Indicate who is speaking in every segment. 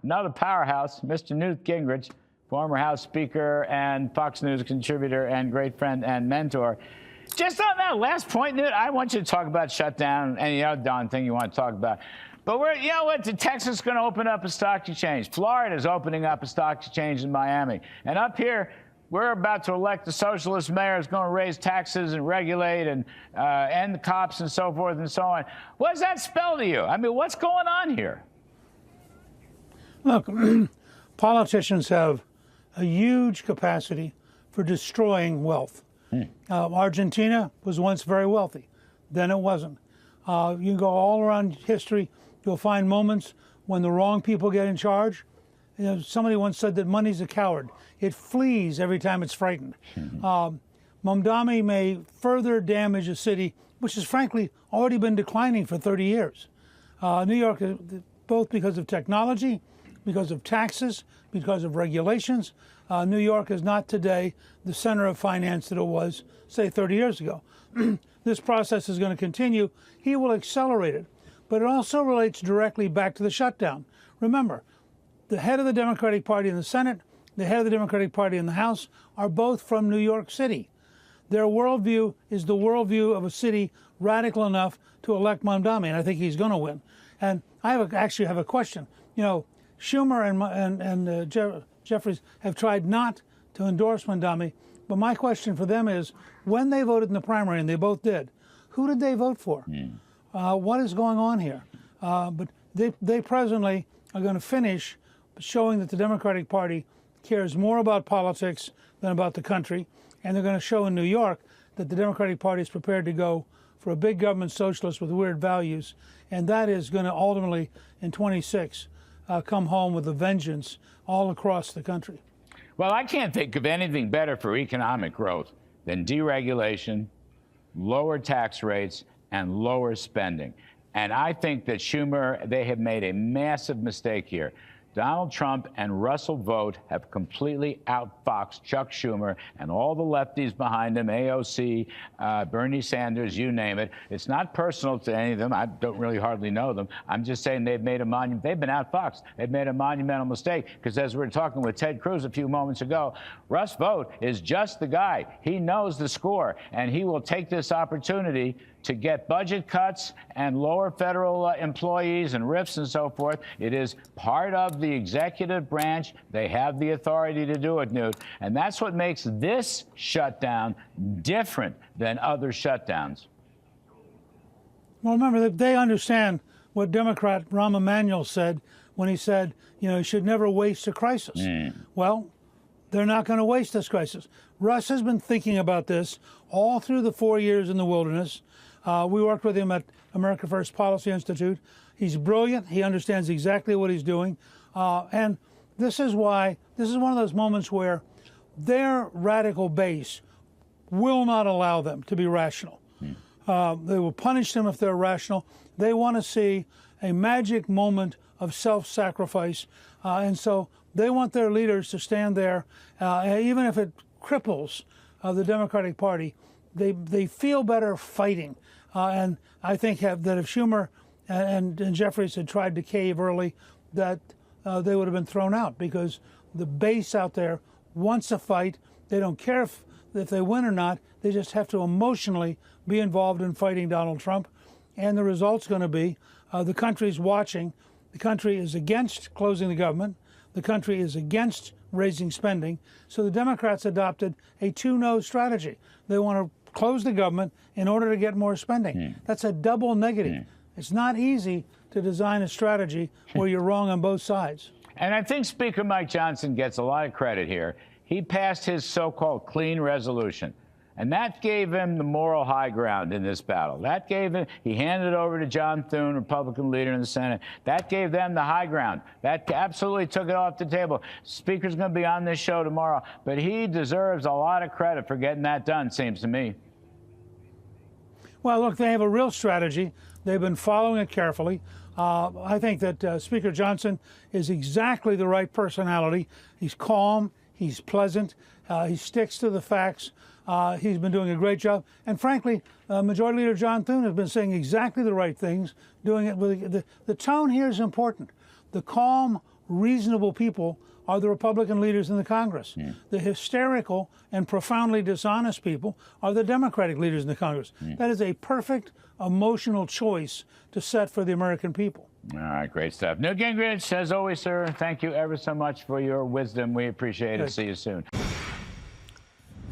Speaker 1: another powerhouse, Mr. Newt Gingrich, former House Speaker and Fox News contributor and great friend and mentor. Just on that last point, Newt, I want you to talk about shutdown and any other darn thing you want to talk about. But you know what? Texas is going to open up a stock exchange. Florida is opening up a stock exchange in Miami. And up here, we're about to elect a socialist mayor who's going to raise taxes and regulate and end the cops and so forth and so on. What does that spell to you? I mean, what's going on here?
Speaker 2: Look, politicians have a huge capacity for destroying wealth. Argentina was once very wealthy. Then it wasn't. You can go all around history. You'll find moments when the wrong people get in charge. You know, somebody once said that money's a coward. It flees every time it's frightened. Mamdani may further damage a city which has frankly already been declining for 30 years. New York, both because of technology, because of taxes, because of regulations, New York is not today the center of finance that it was, say, 30 years ago. This process is going to continue. He will accelerate it. But it also relates directly back to the shutdown. Remember, the head of the Democratic Party in the Senate, the head of the Democratic Party in the House are both from New York City. Their worldview is the worldview of a city radical enough to elect Mamdani, and I think he's going to win. And I actually have a question. You know, Schumer and Jeffries have tried not to endorse Mamdani, but my question for them is, when they voted in the primary, and they both did, who did they vote for? What is going on here? But they presently are going to finish showing that the Democratic Party cares more about politics than about the country, and they're going to show in New York that the Democratic Party is prepared to go for a big government socialist with weird values, and that is going to ultimately, in 26, come home with a vengeance all across the country.
Speaker 1: Well, I can't think of anything better for economic growth than deregulation, lower tax rates, and lower spending. And I think that Schumer, they have made a massive mistake here. Donald Trump and Russell Vought have completely outfoxed Chuck Schumer and all the lefties behind him, AOC, Bernie Sanders, you name it. It's not personal to any of them. I don't really hardly know them. I'm just saying they've been outfoxed. They've made a monumental mistake because, as we were talking with Ted Cruz a few moments ago, Russ Vought is just the guy. He knows the score, and he will take this opportunity to get budget cuts and lower federal employees and RIFs and so forth. It is part of the executive branch. They have the authority to do it, Newt. And that's what makes this shutdown different than other shutdowns.
Speaker 2: Well, remember, they understand what Democrat Rahm Emanuel said when he said, you know, you should never waste a crisis. Well, they're not going to waste this crisis. Russ has been thinking about this all through the 4 years in the wilderness. We worked with him at America First Policy Institute. He's brilliant. He understands exactly what he's doing. And this is one of those moments where their radical base will not allow them to be rational. They will punish them if they're rational. They want to see a magic moment of self-sacrifice. And so they want their leaders to stand there, even if it cripples the Democratic Party. They feel better fighting. And I think that if Schumer and Jeffries had tried to cave early, that they would have been thrown out, because the base out there wants a fight. They don't care if they win or not. They just have to emotionally be involved in fighting Donald Trump. And the result's going to be the country's watching. The country is against closing the government. The country is against raising spending. So the Democrats adopted a 2-no strategy. They want to close the government in order to get more spending. That's a double negative. It's not easy to design a strategy where you're wrong on both sides.
Speaker 1: And I think Speaker Mike Johnson gets a lot of credit here. He passed his so-called clean resolution, and that gave him the moral high ground in this battle. That gave him, he handed it over to John Thune, Republican leader in the Senate. That gave them the high ground. That absolutely took it off the table. Speaker's going to be on this show tomorrow, but he deserves a lot of credit for getting that done, seems to me.
Speaker 2: Well, look, they have a real strategy. They've been following it carefully. I think that Speaker Johnson is exactly the right personality. He's calm. He's pleasant. He sticks to the facts. He's been doing a great job. And frankly, Majority Leader John Thune has been saying exactly the right things, doing it with the tone here is important. The calm, reasonable people are the Republican leaders in the Congress. The hysterical and profoundly dishonest people are the Democratic leaders in the Congress. That is a perfect emotional choice to set for the American people.
Speaker 1: All right, great stuff. Newt Gingrich, as always, sir, thank you ever so much for your wisdom. We appreciate it. See you soon.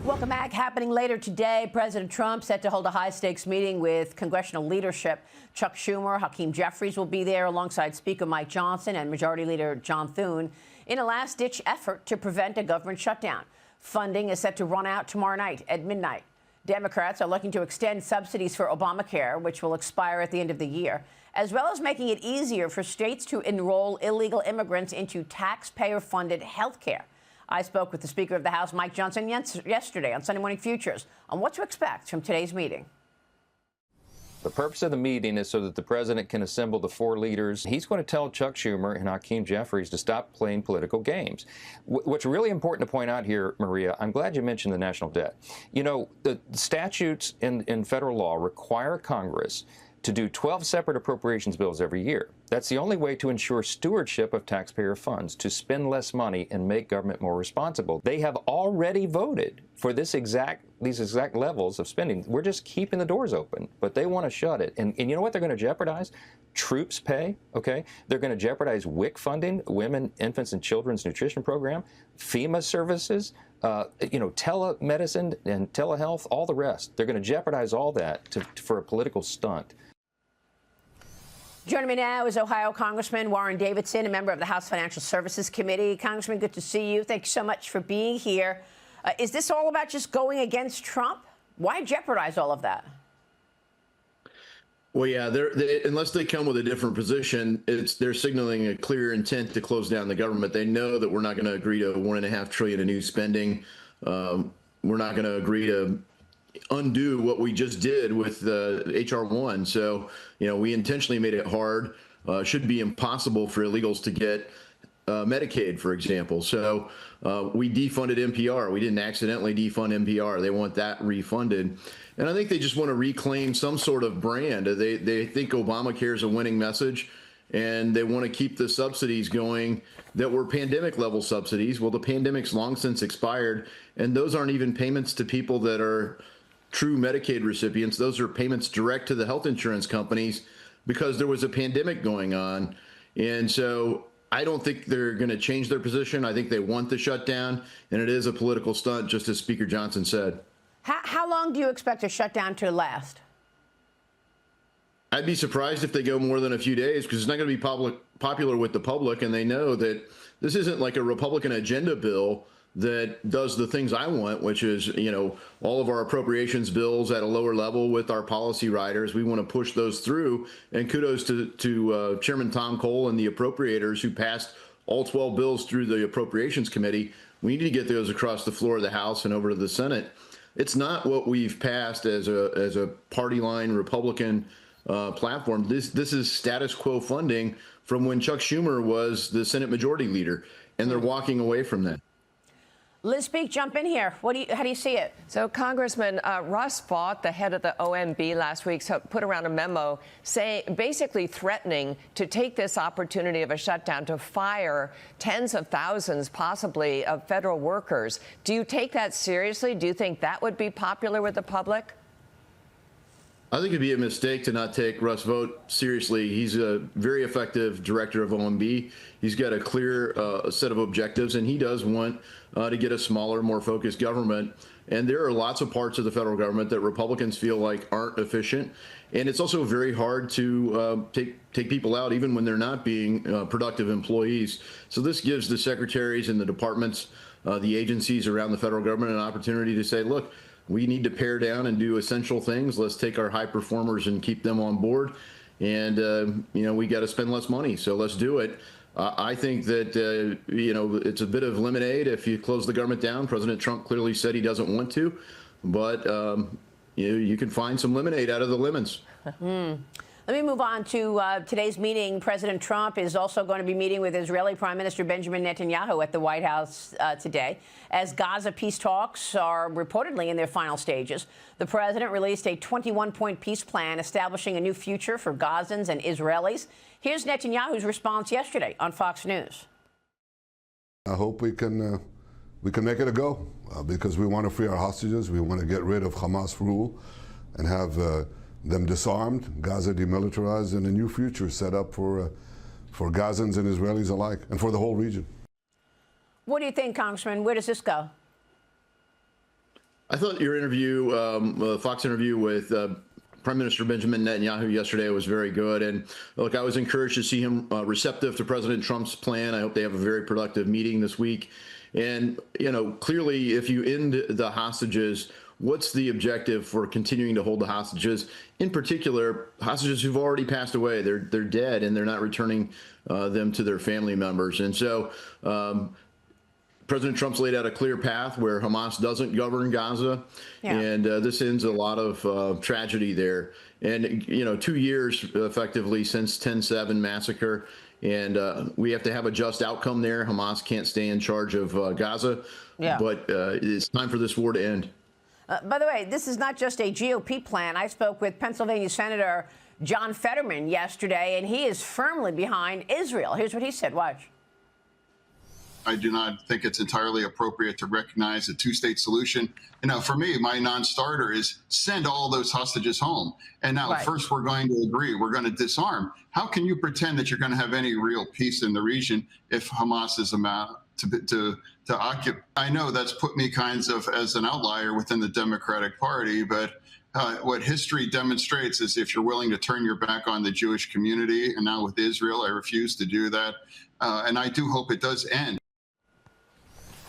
Speaker 3: Welcome back. Happening later today, President Trump set to hold a high-stakes meeting with congressional leadership. Chuck Schumer, Hakeem Jeffries will be there alongside Speaker Mike Johnson and Majority Leader John Thune in a last-ditch effort to prevent a government shutdown. Funding is set to run out tomorrow night at midnight. Democrats are looking to extend subsidies for Obamacare, which will expire at the end of the year, as well as making it easier for states to enroll illegal immigrants into taxpayer-funded health care. I spoke with the Speaker of the House, Mike Johnson, yesterday on Sunday Morning Futures on what to expect from today's meeting.
Speaker 4: The purpose of the meeting is so that the president can assemble the four leaders. He's going to tell Chuck Schumer and Hakeem Jeffries to stop playing political games. What's really important to point out here, Maria, I'm glad you mentioned the national debt. You know, the statutes in federal law require Congress to do 12 separate appropriations bills every year. That's the only way to ensure stewardship of taxpayer funds, to spend less money and make government more responsible. They have already voted for these exact levels of spending. We're just keeping the doors open, but they want to shut it. And you know what they're going to jeopardize? Troops pay, okay? They're going to jeopardize WIC funding, Women, Infants, and Children's Nutrition Program, FEMA services, telemedicine and telehealth, all the rest. They're going to jeopardize all that for a political stunt.
Speaker 3: Joining me now is Ohio Congressman Warren Davidson, a member of the House Financial Services Committee. Congressman, good to see you. Thank you so much for being here. Is this all about just going against Trump? Why jeopardize all of that?
Speaker 5: Well, yeah, unless they come with a different position, they're signaling a clear intent to close down the government. They know that we're not going to agree to $1.5 trillion in new spending. We're not going to agree to undo what we just did with HR 1. So, you know, we intentionally made it hard. Should be impossible for illegals to get Medicaid, for example. So we defunded NPR. We didn't accidentally defund NPR. They want that refunded. And I think they just want to reclaim some sort of brand. They think Obamacare is a winning message, and they want to keep the subsidies going that were pandemic level subsidies. Well, the pandemic's long since expired, and those aren't even payments to people that are true Medicaid recipients. Those are payments direct to the health insurance companies because there was a pandemic going on. And so I don't think they're going to change their position. I think they want the shutdown, and it is a political stunt, just as Speaker Johnson said.
Speaker 3: How long do you expect a shutdown to last?
Speaker 5: I'd be surprised if they go more than a few days, because it's not going to be popular with the public, and they know that this isn't like a Republican agenda bill that does the things I want, which is, you know, all of our appropriations bills at a lower level with our policy riders. We want to push those through. And kudos to Chairman Tom Cole and the appropriators who passed all 12 bills through the Appropriations Committee. We need to get those across the floor of the House and over to the Senate. It's not what we've passed as a party line Republican platform. This is status quo funding from when Chuck Schumer was the Senate Majority Leader, and they're walking away from that.
Speaker 3: Liz Speak, jump in here. How do you see it?
Speaker 6: So, Congressman, Russ Vought, the head of the OMB last week, put around a memo basically threatening to take this opportunity of a shutdown to fire tens of thousands, possibly, of federal workers. Do you take that seriously? Do you think that would be popular with the public?
Speaker 5: I think it'd be a mistake to not take Russ Vought seriously. He's a very effective director of OMB. He's got a clear set of objectives, and he does want to get a smaller, more focused government. And there are lots of parts of the federal government that Republicans feel like aren't efficient. And it's also very hard to take people out, even when they're not being productive employees. So this gives the secretaries and the departments, the agencies around the federal government, an opportunity to say, look, we need to pare down and do essential things. Let's take our high performers and keep them on board. And, you know, we got to spend less money. So let's do it. I think that, you know, it's a bit of lemonade if you close the government down. President Trump clearly said he doesn't want to. But, you can find some lemonade out of the lemons.
Speaker 3: Let me move on to today's meeting. President Trump is also going to be meeting with Israeli Prime Minister Benjamin Netanyahu at the White House today, as Gaza peace talks are reportedly in their final stages. The president released a 21-point peace plan establishing a new future for Gazans and Israelis. Here's Netanyahu's response yesterday on Fox News.
Speaker 7: I hope we can make it a go because we want to free our hostages. We want to get rid of Hamas rule and have them disarmed, Gaza demilitarized, and a new future set up for Gazans and Israelis alike, and for the whole region.
Speaker 3: What do you think, Congressman? Where does this go?
Speaker 5: I thought your interview, Fox interview with Prime Minister Benjamin Netanyahu yesterday was very good. And look, I was encouraged to see him receptive to President Trump's plan. I hope they have a very productive meeting this week. And, you know, clearly, if you end the hostages, what's the objective for continuing to hold the hostages? In particular, hostages who've already passed away. They're dead, and they're not returning them to their family members. And so President Trump's laid out a clear path where Hamas doesn't govern Gaza, and this ends a lot of tragedy there. And, you know, 2 years effectively since 10/7 massacre, and we have to have a just outcome there. Hamas can't stay in charge of Gaza, but it's time for this war to end.
Speaker 3: By the way, this is not just a GOP plan. I spoke with Pennsylvania Senator John Fetterman yesterday, and he is firmly behind Israel. Here's what he said. Watch.
Speaker 8: I do not think it's entirely appropriate to recognize a two-state solution. You know, for me, my non-starter is send all those hostages home. And now first we're going to agree, we're going to disarm. How can you pretend that you're going to have any real peace in the region if Hamas is about to occupy? I know that's put me kinds of as an outlier within the Democratic Party, but what history demonstrates is if you're willing to turn your back on the Jewish community, and now with Israel, I refuse to do that. And I do hope it does end.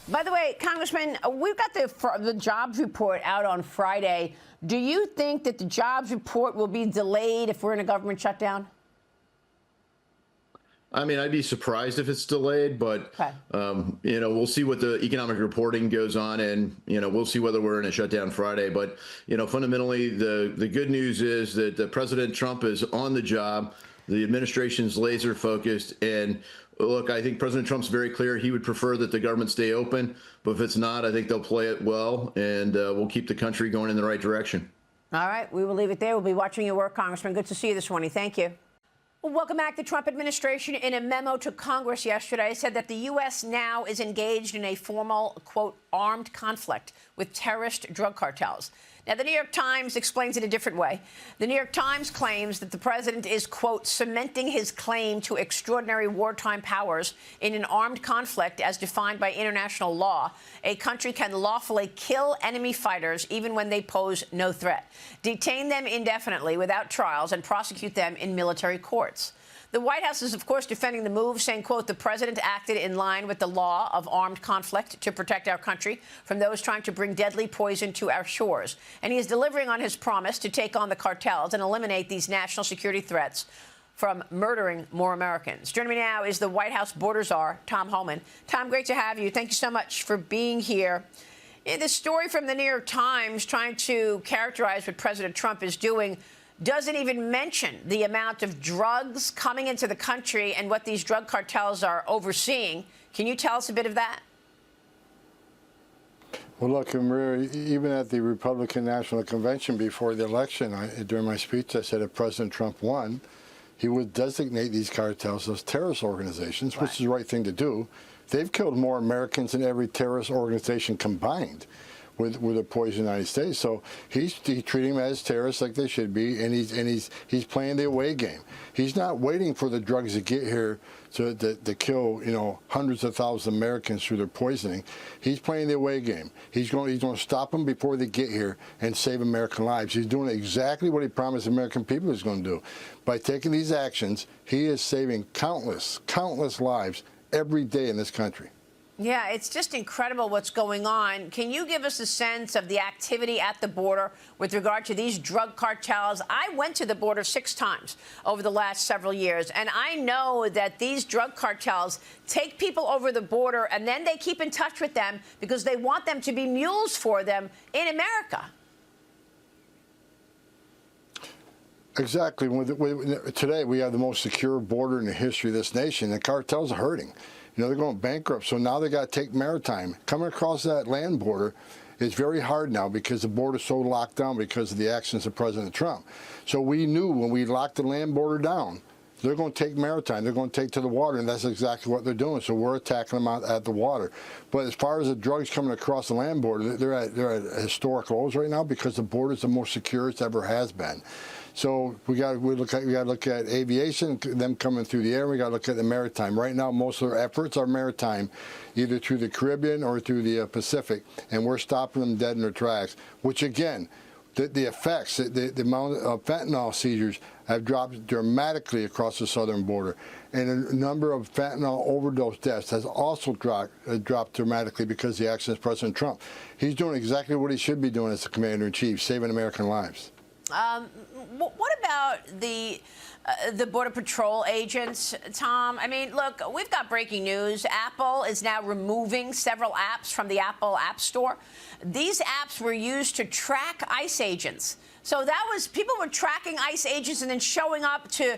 Speaker 3: By the way, Congressman, we've got the jobs report out on Friday. Do you think that the jobs report will be delayed if we're in a government shutdown?
Speaker 5: I mean, I'd be surprised if it's delayed, but, you know, we'll see what the economic reporting goes on, and, you know, we'll see whether we're in a shutdown Friday. But, you know, fundamentally, the good news is that President Trump is on the job. The administration's laser focused, and look, I think President Trump's very clear. He would prefer that the government stay open, but if it's not, I think they'll play it well, and we'll keep the country going in the right direction.
Speaker 3: All right, we will leave it there. We'll be watching your work, Congressman. Good to see you this morning. Thank you. Well, welcome back. The Trump administration, in a memo to Congress yesterday, said that the U.S. now is engaged in a formal, quote, armed conflict with terrorist drug cartels. Now, the New York Times explains it a different way. The New York Times claims that the president is, quote, cementing his claim to extraordinary wartime powers in an armed conflict as defined by international law. A country can lawfully kill enemy fighters even when they pose no threat, detain them indefinitely without trials, and prosecute them in military courts. The White House is, of course, defending the move, saying, quote, the president acted in line with the law of armed conflict to protect our country from those trying to bring deadly poison to our shores. And he is delivering on his promise to take on the cartels and eliminate these national security threats from murdering more Americans. Joining me now is the White House border czar, Tom Homan. Tom, great to have you. Thank you so much for being here. The story from the New York Times trying to characterize what President Trump is doing doesn't even mention the amount of drugs coming into the country and what these drug cartels are overseeing. Can you tell us a bit of that?
Speaker 9: Well, look, Maria, even at the Republican National Convention before the election, during my speech, I said if President Trump won, he would designate these cartels as terrorist organizations, which is the right thing to do. They've killed more Americans than every terrorist organization combined with the poison United States. So he's treating them as terrorists like they should be, and he's playing the away game. He's not waiting for the drugs to get here to kill, you know, hundreds of thousands of Americans through their poisoning. He's playing the away game. He's going to stop them before they get here and save American lives. He's doing exactly what he promised the American people he was going to do. By taking these actions, he is saving countless lives every day in this country.
Speaker 3: Yeah, it's just incredible what's going on. Can you give us a sense of the activity at the border with regard to these drug cartels? I went to the border 6 times over the last several years, and I know that these drug cartels take people over the border and then they keep in touch with them because they want them to be mules for them in America.
Speaker 9: Exactly. Today, we have the most secure border in the history of this nation. The cartels are hurting. You know, they're going bankrupt. So now they got to take maritime. Coming across that land border is very hard now because the border's so locked down because of the actions of President Trump. So we knew when we locked the land border down they're going to take maritime. They're going to take to the water, and that's exactly what they're doing. So we're attacking them out at the water. But as far as the drugs coming across the land border, they're at historic lows right now because the border is the most secure it's ever has been. So we got to look at aviation, them coming through the air. We got to look at the maritime. Right now, most of their efforts are maritime, either through the Caribbean or through the Pacific, and we're stopping them dead in their tracks. Which again, the effects, the amount of fentanyl seizures have dropped dramatically across the southern border, and a number of fentanyl overdose deaths has also dropped dramatically because of the actions of President Trump. He's doing exactly what he should be doing as the commander-in-chief, saving American lives.
Speaker 3: What about the Border Patrol agents, Tom? I mean, look, we've got breaking news. Apple is now removing several apps from the Apple App Store. These apps were used to track ICE agents. So that was, people were tracking ICE agents and then showing up to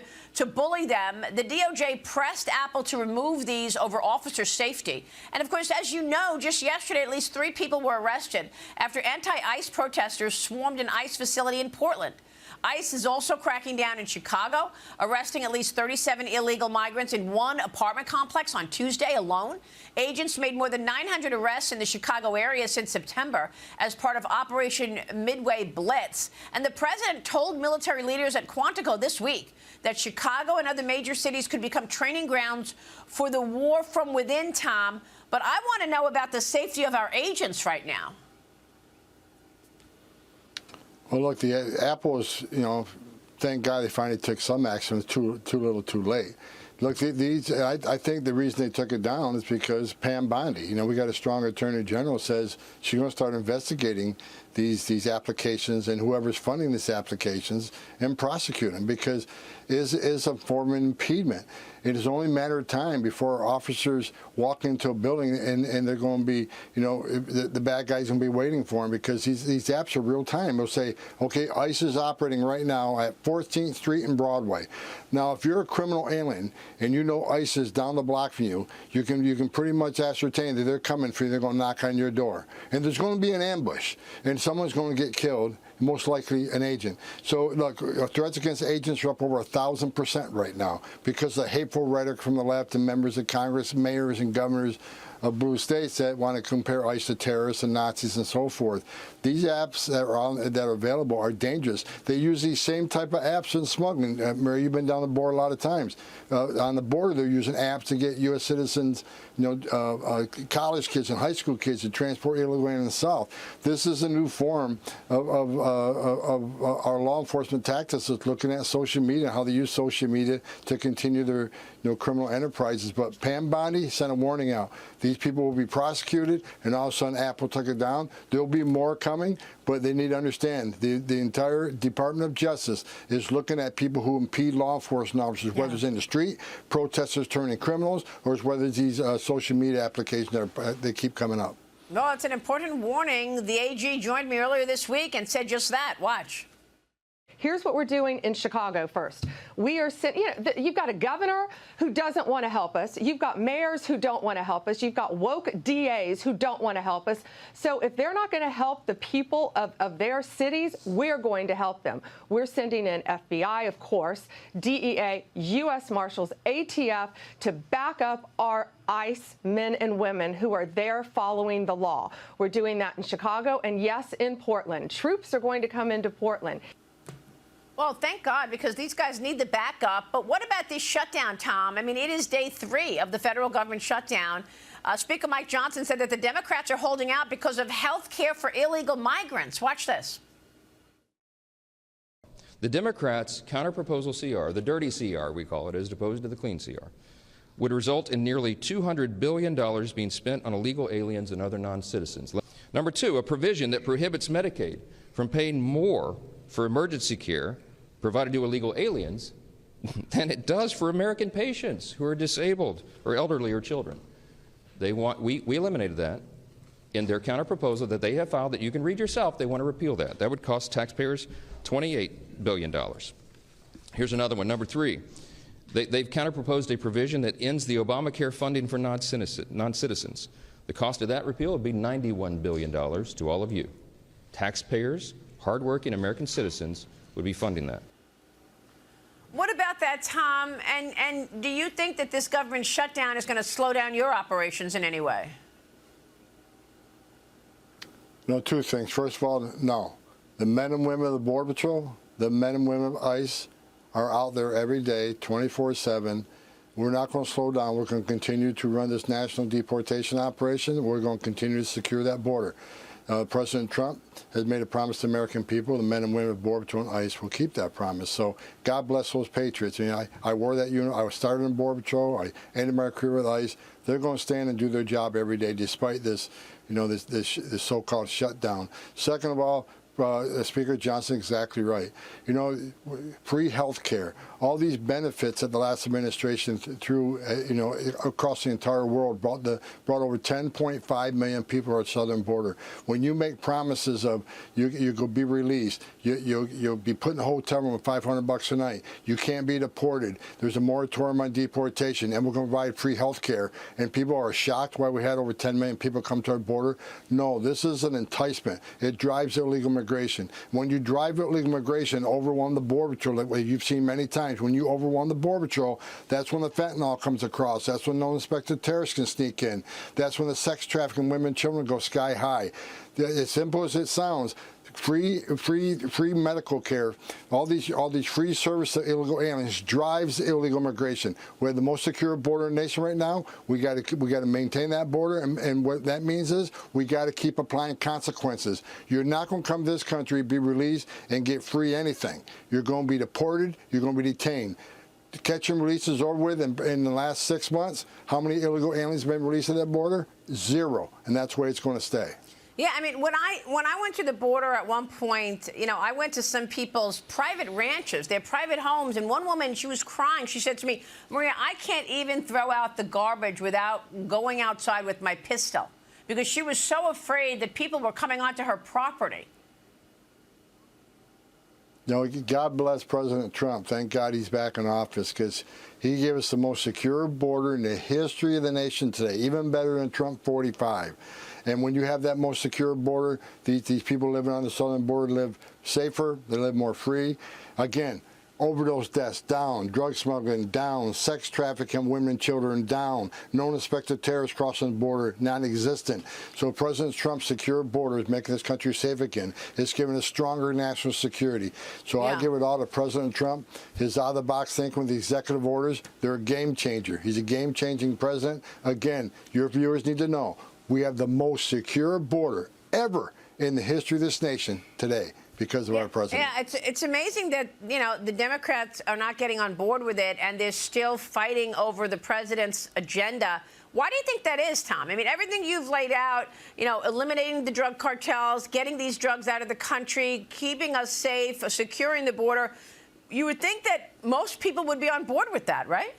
Speaker 3: bully them. The DOJ pressed Apple to remove these over officer safety. And of course, as you know, just yesterday, at least 3 people were arrested after anti-ICE protesters swarmed an ICE facility in Portland. ICE is also cracking down in Chicago, arresting at least 37 illegal migrants in one apartment complex on Tuesday alone. Agents made more than 900 arrests in the Chicago area since September as part of Operation Midway Blitz. And the president told military leaders at Quantico this week that Chicago and other major cities could become training grounds for the war from within, Tom. But I want to know about the safety of our agents right now.
Speaker 9: Well, look, the Apple is, thank God they finally took some action. It's too little, too late. Look, I think the reason they took it down is because Pam Bondi. We got a strong attorney general says she's going to start investigating these applications and whoever's funding these applications and prosecute them because it is a form of impediment. It is only a matter of time before officers walk into a building and they're going to be, the bad guy's going to be waiting for them because these apps are real time. They'll say, okay, ICE is operating right now at 14th Street and Broadway. Now, if you're a criminal alien and you know ICE is down the block from you, you can pretty much ascertain that they're coming for you. They're going to knock on your door. And there's going to be an ambush. And someone's going to get killed, most likely an agent. So, look, threats against agents are up over 1,000% right now because of the hateful rhetoric from the left and members of Congress, mayors and governors of blue states that want to compare ICE to terrorists and Nazis and so forth. These apps that are available are dangerous. They use these same type of apps in smuggling. Mary, you've been down the border a lot of times. On the border, they're using apps to get U.S. citizens, college kids and high school kids to transport illegally in the South. This is a new form of our law enforcement tactics. Is looking at social media, how they use social media to continue their criminal enterprises. But Pam Bondi sent a warning out. These people will be prosecuted, and all of a sudden Apple took it down. There'll be more coming, but they need to understand the entire Department of Justice is looking at people who impede law enforcement officers, whether it's in the street, protesters turning criminals, or whether it's these social media applications that they keep coming up.
Speaker 3: No, it's an important warning. The AG joined me earlier this week and said just that. Watch.
Speaker 10: Here's what we're doing in Chicago first. We are you've got a governor who doesn't want to help us. You've got mayors who don't want to help us. You've got woke DAs who don't want to help us. So if they're not going to help the people of their cities, we're going to help them. We're sending in FBI, of course, DEA, U.S. Marshals, ATF to back up our ICE men and women who are there following the law. We're doing that in Chicago and, yes, in Portland. Troops are going to come into Portland.
Speaker 3: Well, thank God, because these guys need the backup. But what about this shutdown, Tom? I mean, it is day 3 of the federal government shutdown. Speaker Mike Johnson said that the Democrats are holding out because of health care for illegal migrants. Watch this.
Speaker 4: The Democrats' counterproposal CR, the dirty CR we call it, as opposed to the clean CR, would result in nearly $200 billion being spent on illegal aliens and other non-citizens. Number 2, a provision that prohibits Medicaid from paying more for emergency care provided to illegal aliens than it does for American patients who are disabled or elderly or children. We eliminated that in their counterproposal that they have filed that you can read yourself. They want to repeal that. That would cost taxpayers $28 billion. Here's another one, number 3. They've counterproposed a provision that ends the Obamacare funding for non-citizens. The cost of that repeal would be $91 billion to all of you. Taxpayers, hardworking American citizens would be funding that.
Speaker 3: What about that, Tom? And do you think that this government shutdown is going to slow down your operations in any way?
Speaker 9: No, two things. First of all, no. The men and women of the Border Patrol, the men and women of ICE are out there every day, 24/7. We're not going to slow down. We're going to continue to run this national deportation operation. We're going to continue to secure that border. President Trump has made a promise to the American people. The men and women of Border Patrol and ICE will keep that promise. So God bless those patriots. I wore that unit. I started in Border Patrol. I ended my career with ICE. They're going to stand and do their job every day, despite this, this so-called shutdown. Second of all, Speaker Johnson exactly right. Free health care, all these benefits that the last administration through, across the entire world brought over 10.5 million people to our southern border. When you make promises of you'll be released, you'll be put in a hotel room with $500 a night, you can't be deported, there's a moratorium on deportation, and we're going to provide free health care, and people are shocked why we had over 10 million people come to our border. No, this is an enticement. It drives illegal migration. When you drive illegal migration, overwhelm the Border Patrol, like you've seen many times. When you overwhelm the Border Patrol, that's when the fentanyl comes across. That's when no inspected terrorists can sneak in. That's when the sex trafficking women and children go sky high. As simple as it sounds, free medical care, all these free service to illegal aliens drives illegal migration. We're the most secure border in the nation right now. We got to maintain that border, and what that means is we got to keep applying consequences. You're not going to come to this country, be released, and get free anything. You're going to be deported. You're going to be detained. The catch and release is over with in the last 6 months. How many illegal aliens have been released at that border? 0, and that's where it's going to stay.
Speaker 3: Yeah, I mean, when I went to the border at one point, I went to some people's private ranches, their private homes, and one woman, she was crying. She said to me, Maria, I can't even throw out the garbage without going outside with my pistol, because she was so afraid that people were coming onto her property.
Speaker 9: God bless President Trump. Thank God he's back in office, because he gave us the most secure border in the history of the nation today, even better than Trump 45. And when you have that most secure border, these people living on the southern border live safer, they live more free. Again, overdose deaths down, drug smuggling down, sex trafficking, women and children down, no suspected terrorists crossing the border non-existent. So President Trump's secure border is making this country safe again. It's giving us stronger national security. So I give it all to President Trump. His out-of-the-box thinking with the executive orders, they're a game changer. He's a game-changing president. Again, your viewers need to know, we have the most secure border ever in the history of this nation today because of our president.
Speaker 3: Yeah, it's amazing that, the Democrats are not getting on board with it, and they're still fighting over the president's agenda. Why do you think that is, Tom? I mean, everything you've laid out, eliminating the drug cartels, getting these drugs out of the country, keeping us safe, securing the border, you would think that most people would be on board with that, right?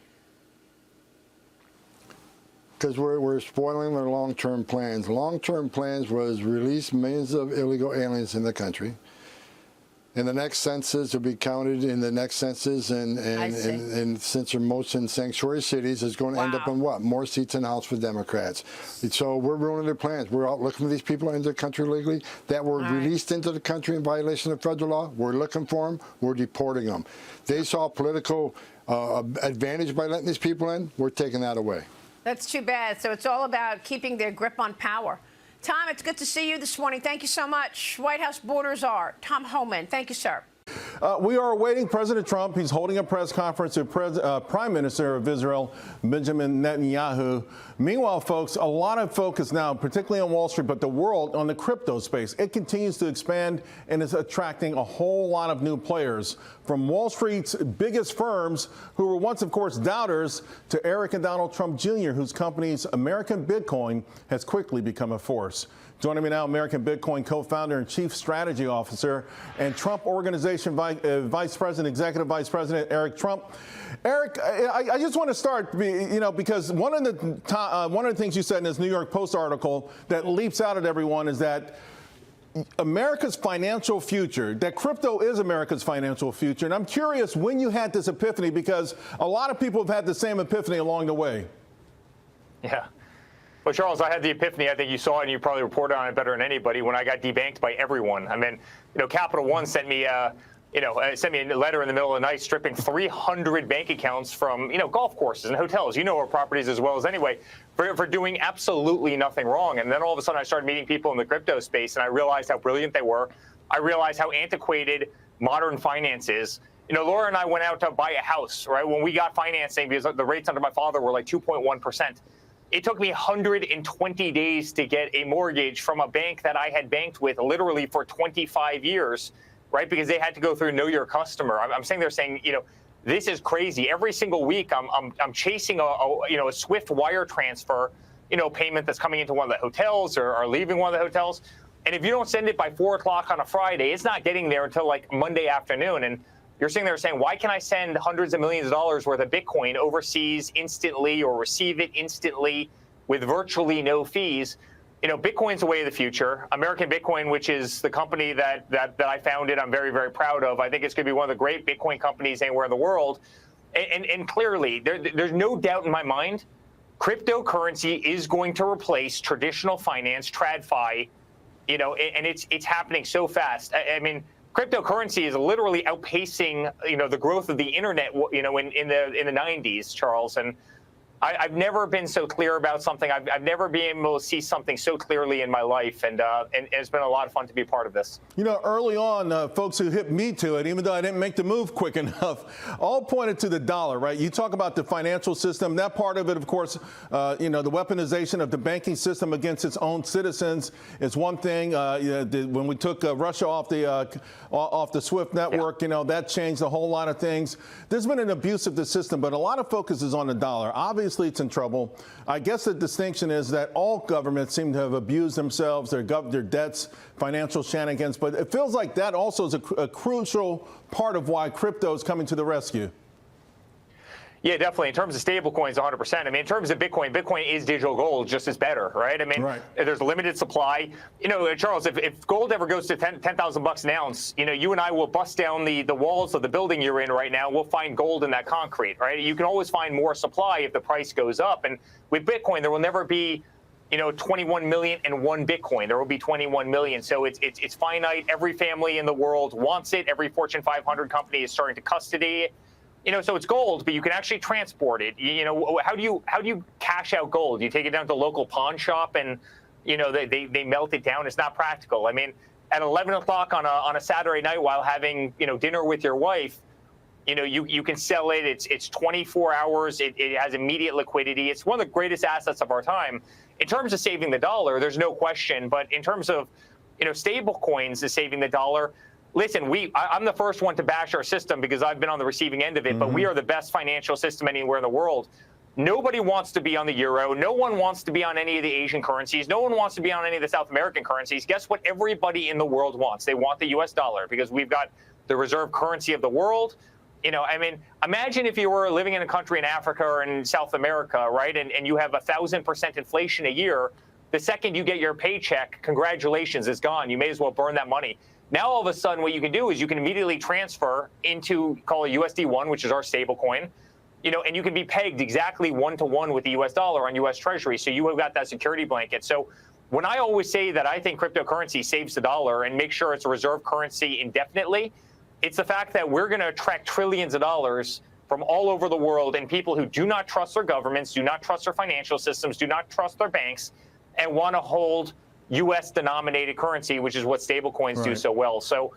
Speaker 9: Because we're spoiling their long-term plans. Long-term plans was release millions of illegal aliens in the country. In the next census, will be counted in the next census, and since they're most in sanctuary cities, it's going to end up in what? More seats in the House for Democrats. And so we're ruining their plans. We're out looking for these people into the country legally that were released into the country in violation of federal law. We're looking for them. We're deporting them. They saw political advantage by letting these people in. We're taking that away.
Speaker 3: That's too bad. So it's all about keeping their grip on power. Tom, it's good to see you this morning. Thank you so much. White House Borders are Tom Homan. Thank you, sir.
Speaker 11: We are awaiting President Trump. He's holding a press conference with Prime Minister of Israel, Benjamin Netanyahu. Meanwhile, folks, a lot of focus now, particularly on Wall Street, but the world on the crypto space. It continues to expand and is attracting a whole lot of new players, from Wall Street's biggest firms, who were once, of course, doubters, to Eric and Donald Trump Jr., whose company's American Bitcoin has quickly become a force. Joining me now, American Bitcoin co-founder and chief strategy officer and Trump Organization Executive Vice President Eric Trump. Eric, I just want to start, because one of the things you said in this New York Post article that leaps out at everyone is that America's financial future, that crypto is America's financial future. And I'm curious when you had this epiphany, because a lot of people have had the same epiphany along the way.
Speaker 12: Yeah. Well, Charles, I had the epiphany. I think you saw it, and you probably reported on it better than anybody when I got debanked by everyone. I mean, Capital One sent me sent me a letter in the middle of the night stripping 300 bank accounts from, golf courses and hotels, our properties as well as anyway, for doing absolutely nothing wrong. And then all of a sudden I started meeting people in the crypto space, and I realized how brilliant they were. I realized how antiquated modern finance is. Laura and I went out to buy a house, right? When we got financing, because the rates under my father were like 2.1%. It took me 120 days to get a mortgage from a bank that I had banked with literally for 25 years, right? Because they had to go through Know Your Customer. I'm saying they're saying, this is crazy. Every single week, I'm chasing a swift wire transfer, payment that's coming into one of the hotels or leaving one of the hotels. And if you don't send it by 4 o'clock on a Friday, it's not getting there until like Monday afternoon. And you're sitting there saying, why can I send hundreds of millions of dollars worth of Bitcoin overseas instantly or receive it instantly with virtually no fees? Bitcoin's the way of the future. American Bitcoin, which is the company that I founded, I'm very, very proud of. I think it's going to be one of the great Bitcoin companies anywhere in the world. And clearly, there's no doubt in my mind, cryptocurrency is going to replace traditional finance, TradFi, and it's happening so fast. I mean, cryptocurrency is literally outpacing, the growth of the internet, in the 90s, Charles. And I've never been so clear about something. I've never been able to see something so clearly in my life, and it's been a lot of fun to be a part of this.
Speaker 11: Early on, folks who hit me to it, even though I didn't make the move quick enough, all pointed to the dollar, right? You talk about the financial system. That part of it, of course, the weaponization of the banking system against its own citizens is one thing. When we took Russia off the SWIFT network, that changed a whole lot of things. There's been an abuse of the system, but a lot of focus is on the dollar. Obviously, it's in trouble. I guess the distinction is that all governments seem to have abused themselves, their debts, financial shenanigans, but it feels like that also is a crucial part of why crypto is coming to the rescue.
Speaker 12: Yeah, definitely. In terms of stable coins, 100%. I mean, in terms of Bitcoin, Bitcoin is digital gold, just as better, right? I mean, There's a limited supply. Charles, if gold ever goes to $10,000 an ounce, you and I will bust down the walls of the building you're in right now. We'll find gold in that concrete, right? You can always find more supply if the price goes up. And with Bitcoin, there will never be 21 million and one Bitcoin. There will be 21 million. So it's finite. Every family in the world wants it. Every Fortune 500 company is starting to custody it. So it's gold, but you can actually transport it. How do you cash out gold? You take it down to the local pawn shop and, they melt it down. It's not practical. I mean, at 11 o'clock on a Saturday night while having, dinner with your wife, you can sell it. It's 24 hours. It has immediate liquidity. It's one of the greatest assets of our time. In terms of saving the dollar, there's no question. But in terms of, stable coins is saving the dollar. Listen, I'm the first one to bash our system because I've been on the receiving end of it, but we are the best financial system anywhere in the world. Nobody wants to be on the euro. No one wants to be on any of the Asian currencies. No one wants to be on any of the South American currencies. Guess what everybody in the world wants? They want the U.S. dollar because we've got the reserve currency of the world. Imagine if you were living in a country in Africa or in South America, right, and you have 1,000% inflation a year. The second you get your paycheck, congratulations, it's gone. You may as well burn that money. Now, all of a sudden, what you can do is you can immediately transfer into, call it USD1, which is our stable coin, and you can be pegged exactly 1-to-1 with the US dollar on US Treasury. So you have got that security blanket. So when I always say that I think cryptocurrency saves the dollar and make sure it's a reserve currency indefinitely, it's the fact that we're going to attract trillions of dollars from all over the world and people who do not trust their governments, do not trust their financial systems, do not trust their banks, and want to hold U.S. denominated currency, which is what stablecoins do so well. So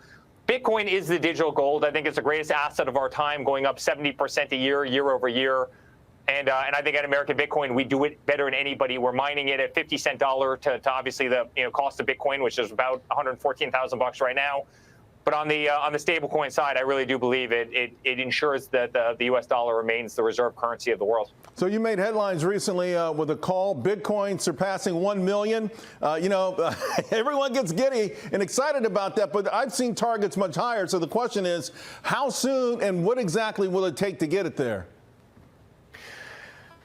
Speaker 12: Bitcoin is the digital gold. I think it's the greatest asset of our time, going up 70% a year, year over year. And I think at American Bitcoin, we do it better than anybody. We're mining it at 50-cent dollar to obviously the cost of Bitcoin, which is about $114,000 right now. But on the stablecoin side, I really do believe it ensures that the U.S. dollar remains the reserve currency of the world.
Speaker 11: So you made headlines recently with a call, Bitcoin surpassing 1 million. Everyone gets giddy and excited about that, but I've seen targets much higher. So the question is, how soon and what exactly will it take to get it there?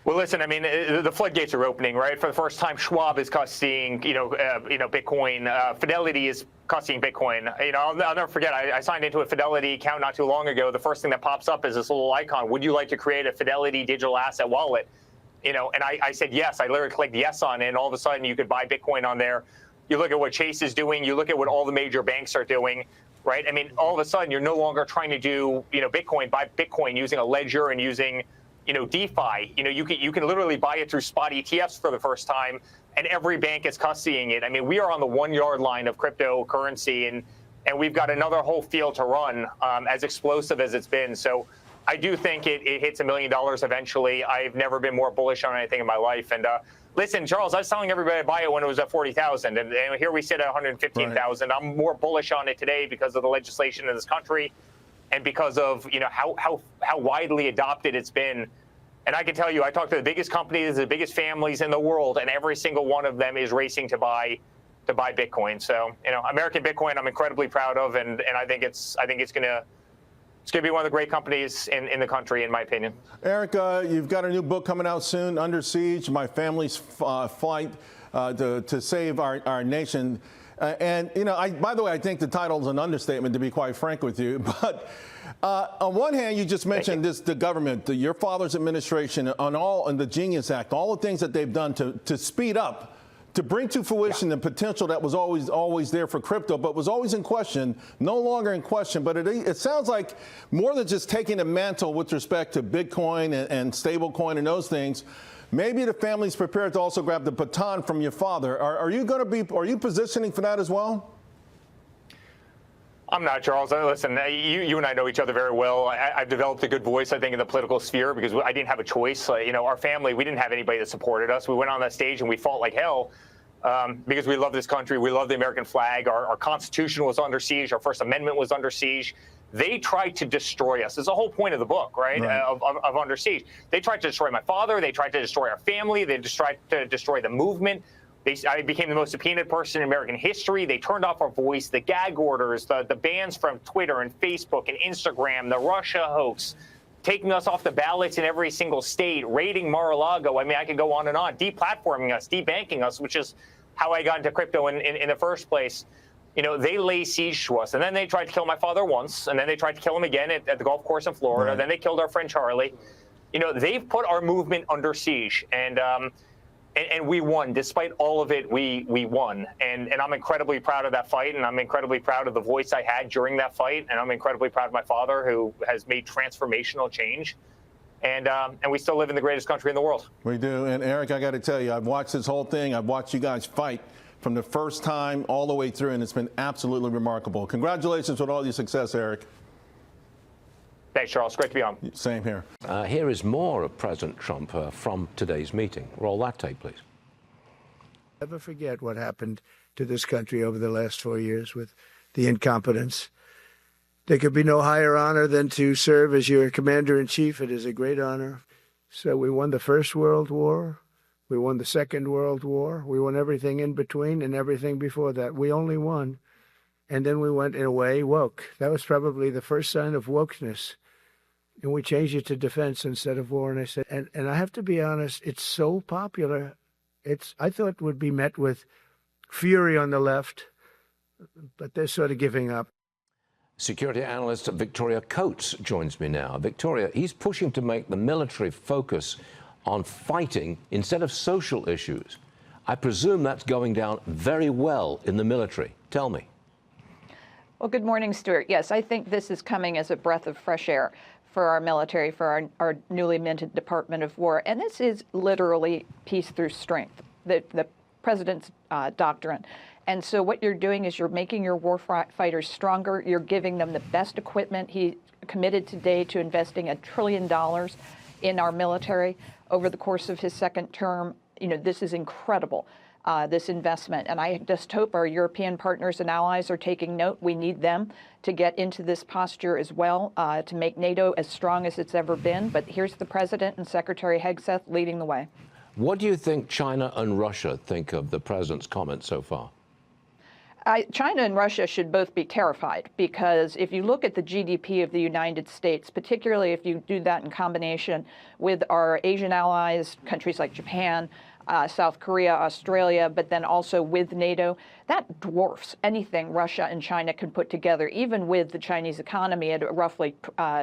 Speaker 12: Well, listen, I mean, the floodgates are opening, right? For the first time, Schwab is custodying, Bitcoin. Fidelity is custodying Bitcoin. I'll never forget. I signed into a Fidelity account not too long ago. The first thing that pops up is this little icon. Would you like to create a Fidelity digital asset wallet? And I said yes. I literally clicked yes on it, and all of a sudden you could buy Bitcoin on there. You look at what Chase is doing. You look at what all the major banks are doing, right? I mean, all of a sudden, you're no longer trying to do, Bitcoin, buy Bitcoin using a ledger and using, DeFi. You can literally buy it through spot ETFs for the first time, and every bank is custodying it. I mean, we are on the 1 yard line of cryptocurrency, and we've got another whole field to run, as explosive as it's been. So I do think it hits $1 million eventually. I've never been more bullish on anything in my life. And listen, Charles, I was telling everybody to buy it when it was at 40,000, and here we sit at 115,000. Right. I'm more bullish on it today because of the legislation in this country, and because of how widely adopted it's been. And I can tell you, I talk to the biggest companies, the biggest families in the world, and every single one of them is racing to buy Bitcoin. So, American Bitcoin, I'm incredibly proud of, and I think it's gonna be one of the great companies in the country, in my opinion.
Speaker 11: Eric, you've got a new book coming out soon, Under Siege: My Family's Fight to Save Our Nation. And, by the way, I think the title is an understatement, to be quite frank with you. But on one hand, you just mentioned the government, your father's administration, on the Genius Act, all the things that they've done to speed up, to bring to fruition the potential that was always there for crypto, but was always in question, no longer in question. But it sounds like more than just taking the mantle with respect to Bitcoin and stablecoin and those things. Maybe the family's prepared to also grab the baton from your father. Are you positioning for that as well?
Speaker 12: I'm not, Charles. Listen, you and I know each other very well. I've developed a good voice, I think, in the political sphere because I didn't have a choice. Our family, we didn't have anybody that supported us. We went on that stage and we fought like hell because we love this country. We love the American flag. Our Constitution was under siege. Our First Amendment was under siege. They tried to destroy us. It's the whole point of the book, right? Of Under Siege. They tried to destroy my father. They tried to destroy our family. They tried to destroy the movement. I became the most subpoenaed person in American history. They turned off our voice, the gag orders, the bans from Twitter and Facebook and Instagram, the Russia hoax, taking us off the ballots in every single state, raiding Mar-a-Lago. I mean, I could go on and on, deplatforming us, debanking us, which is how I got into crypto in the first place. They lay siege to us. And then they tried to kill my father once, and then they tried to kill him again at the golf course in Florida. Right. Then they killed our friend Charlie. They've put our movement under siege. And we won. Despite all of it, we won. And I'm incredibly proud of that fight, and I'm incredibly proud of the voice I had during that fight, and I'm incredibly proud of my father, who has made transformational change. And we still live in the greatest country in the world.
Speaker 11: We do. And Eric, I got to tell you, I've watched this whole thing. I've watched you guys fight from the first time all the way through, and it's been absolutely remarkable. Congratulations with all your success, Eric.
Speaker 12: Thanks, Charles. Great to be on.
Speaker 11: Same here.
Speaker 13: Here is more of President Trump from today's meeting. Roll that tape, please.
Speaker 14: Never forget what happened to this country over the last 4 years with the incompetence. There could be no higher honor than to serve as your commander-in-chief. It is a great honor. So we won the First World War. We won the Second World War. We won everything in between and everything before that. We only won. And then we went, in a way, woke. That was probably the first sign of wokeness. And we changed it to defense instead of war. And I said, and I have to be honest, it's so popular. I thought it would be met with fury on the left, but they're sort of giving up.
Speaker 13: Security analyst Victoria Coates joins me now. Victoria, he's pushing to make the military focus on fighting instead of social issues. I presume that's going down very well in the military. Tell me.
Speaker 15: Well, good morning, Stuart. Yes, I think this is coming as a breath of fresh air for our military, for our newly minted Department of War. And this is literally peace through strength, the president's doctrine. And so what you're doing is you're making your war fighters stronger. You're giving them the best equipment. He committed today to investing $1 trillion in our military over the course of his second term. This is incredible, this investment. And I just hope our European partners and allies are taking note. We need them to get into this posture as well, to make NATO as strong as it's ever been. But here's the president and Secretary Hegseth leading the way.
Speaker 13: What do you think China and Russia think of the president's comments so far?
Speaker 15: China and Russia should both be terrified, because if you look at the GDP of the United States, particularly if you do that in combination with our Asian allies, countries like Japan, South Korea, Australia, but then also with NATO, that dwarfs anything Russia and China can put together, even with the Chinese economy at roughly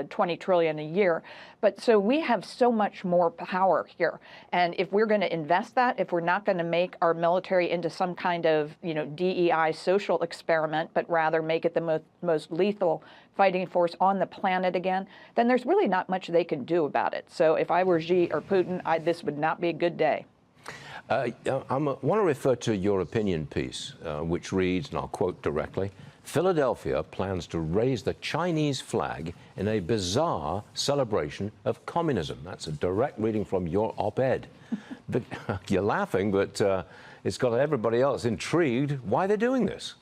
Speaker 15: 20 trillion a year. But so we have so much more power here. And if we're going to invest that, if we're not going to make our military into some kind of, DEI social experiment, but rather make it the most lethal fighting force on the planet again, then there's really not much they can do about it. So if I were Xi or Putin, this would not be a good day.
Speaker 13: I want to refer to your opinion piece, which reads, and I'll quote directly, Philadelphia plans to raise the Chinese flag in a bizarre celebration of communism. That's a direct reading from your op-ed. You're laughing, but it's got everybody else intrigued why they're doing this.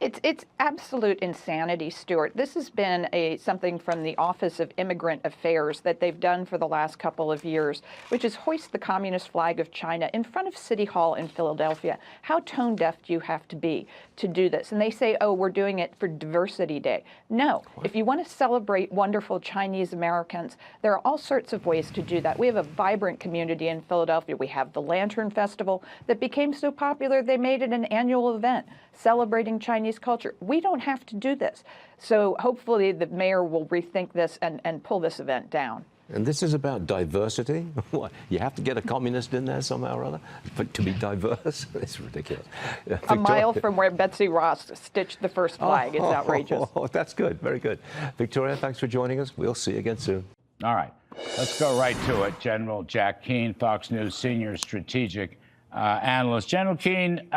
Speaker 15: It's absolute insanity, Stuart. This has been something from the Office of Immigrant Affairs that they've done for the last couple of years, which is hoist the communist flag of China in front of City Hall in Philadelphia. How tone deaf do you have to be to do this? And they say, oh, we're doing it for Diversity Day. No, if you want to celebrate wonderful Chinese Americans, there are all sorts of ways to do that. We have a vibrant community in Philadelphia. We have the Lantern Festival that became so popular they made it an annual event celebrating Chinese culture. We don't have to do this. So hopefully the mayor will rethink this and pull this event down.
Speaker 13: And this is about diversity? What, you have to get a communist in there somehow or other but to be diverse? It's ridiculous.
Speaker 15: A mile from where Betsy Ross stitched the first flag. It's outrageous.
Speaker 13: Oh, that's good. Very good. Victoria, thanks for joining us. We'll see you again soon.
Speaker 1: All right. Let's go right to it. General Jack Keane, Fox News senior strategic analyst. General Keane,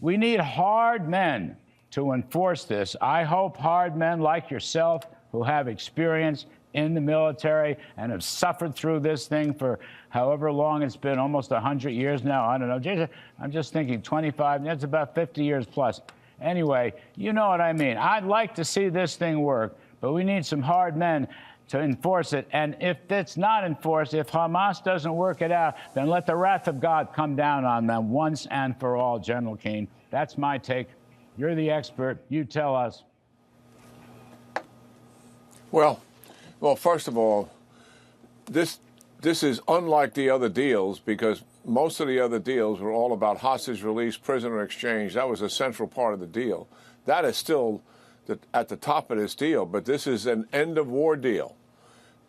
Speaker 1: we need hard men to enforce this. I hope hard men like yourself who have experience in the military and have suffered through this thing for however long it's been, almost 100 years now. I don't know. I'm just thinking 25. That's about 50 years plus. Anyway, you know what I mean. I'd like to see this thing work, but we need some hard men to enforce it. And if it's not enforced, if Hamas doesn't work it out, then let the wrath of God come down on them once and for all, General Keane. That's my take. You're the expert. You tell us.
Speaker 16: Well, first of all, this is unlike the other deals because most of the other deals were all about hostage release, prisoner exchange. That was a central part of the deal. That is still at the top of this deal, but this is an end-of-war deal,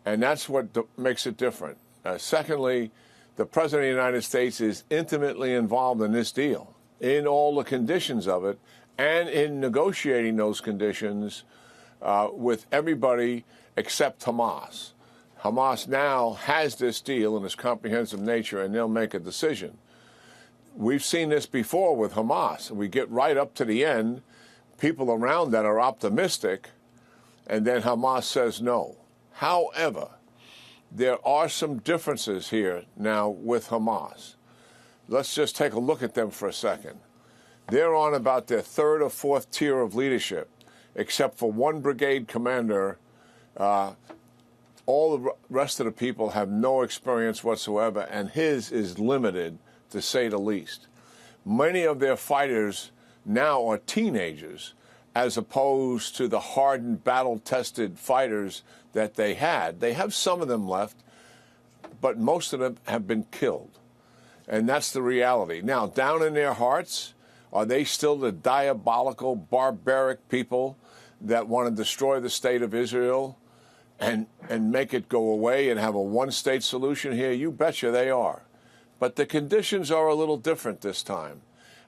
Speaker 16: and that's what makes it different. Secondly, the President of the United States is intimately involved in this deal, in all the conditions of it, and in negotiating those conditions with everybody except Hamas. Hamas now has this deal in its comprehensive nature, and they'll make a decision. We've seen this before with Hamas. We get right up to the end. People around that are optimistic, and then Hamas says no. However, there are some differences here now with Hamas. Let's just take a look at them for a second. They're on about their third or fourth tier of leadership, except for one brigade commander. All the rest of the people have no experience whatsoever, and his is limited, to say the least. Many of their fighters now are teenagers, as opposed to the hardened, battle-tested fighters that they had. They have some of them left, but most of them have been killed. And that's the reality. Now, down in their hearts, are they still the diabolical, barbaric people that want to destroy the state of Israel and make it go away and have a one-state solution here? You betcha they are. But the conditions are a little different this time.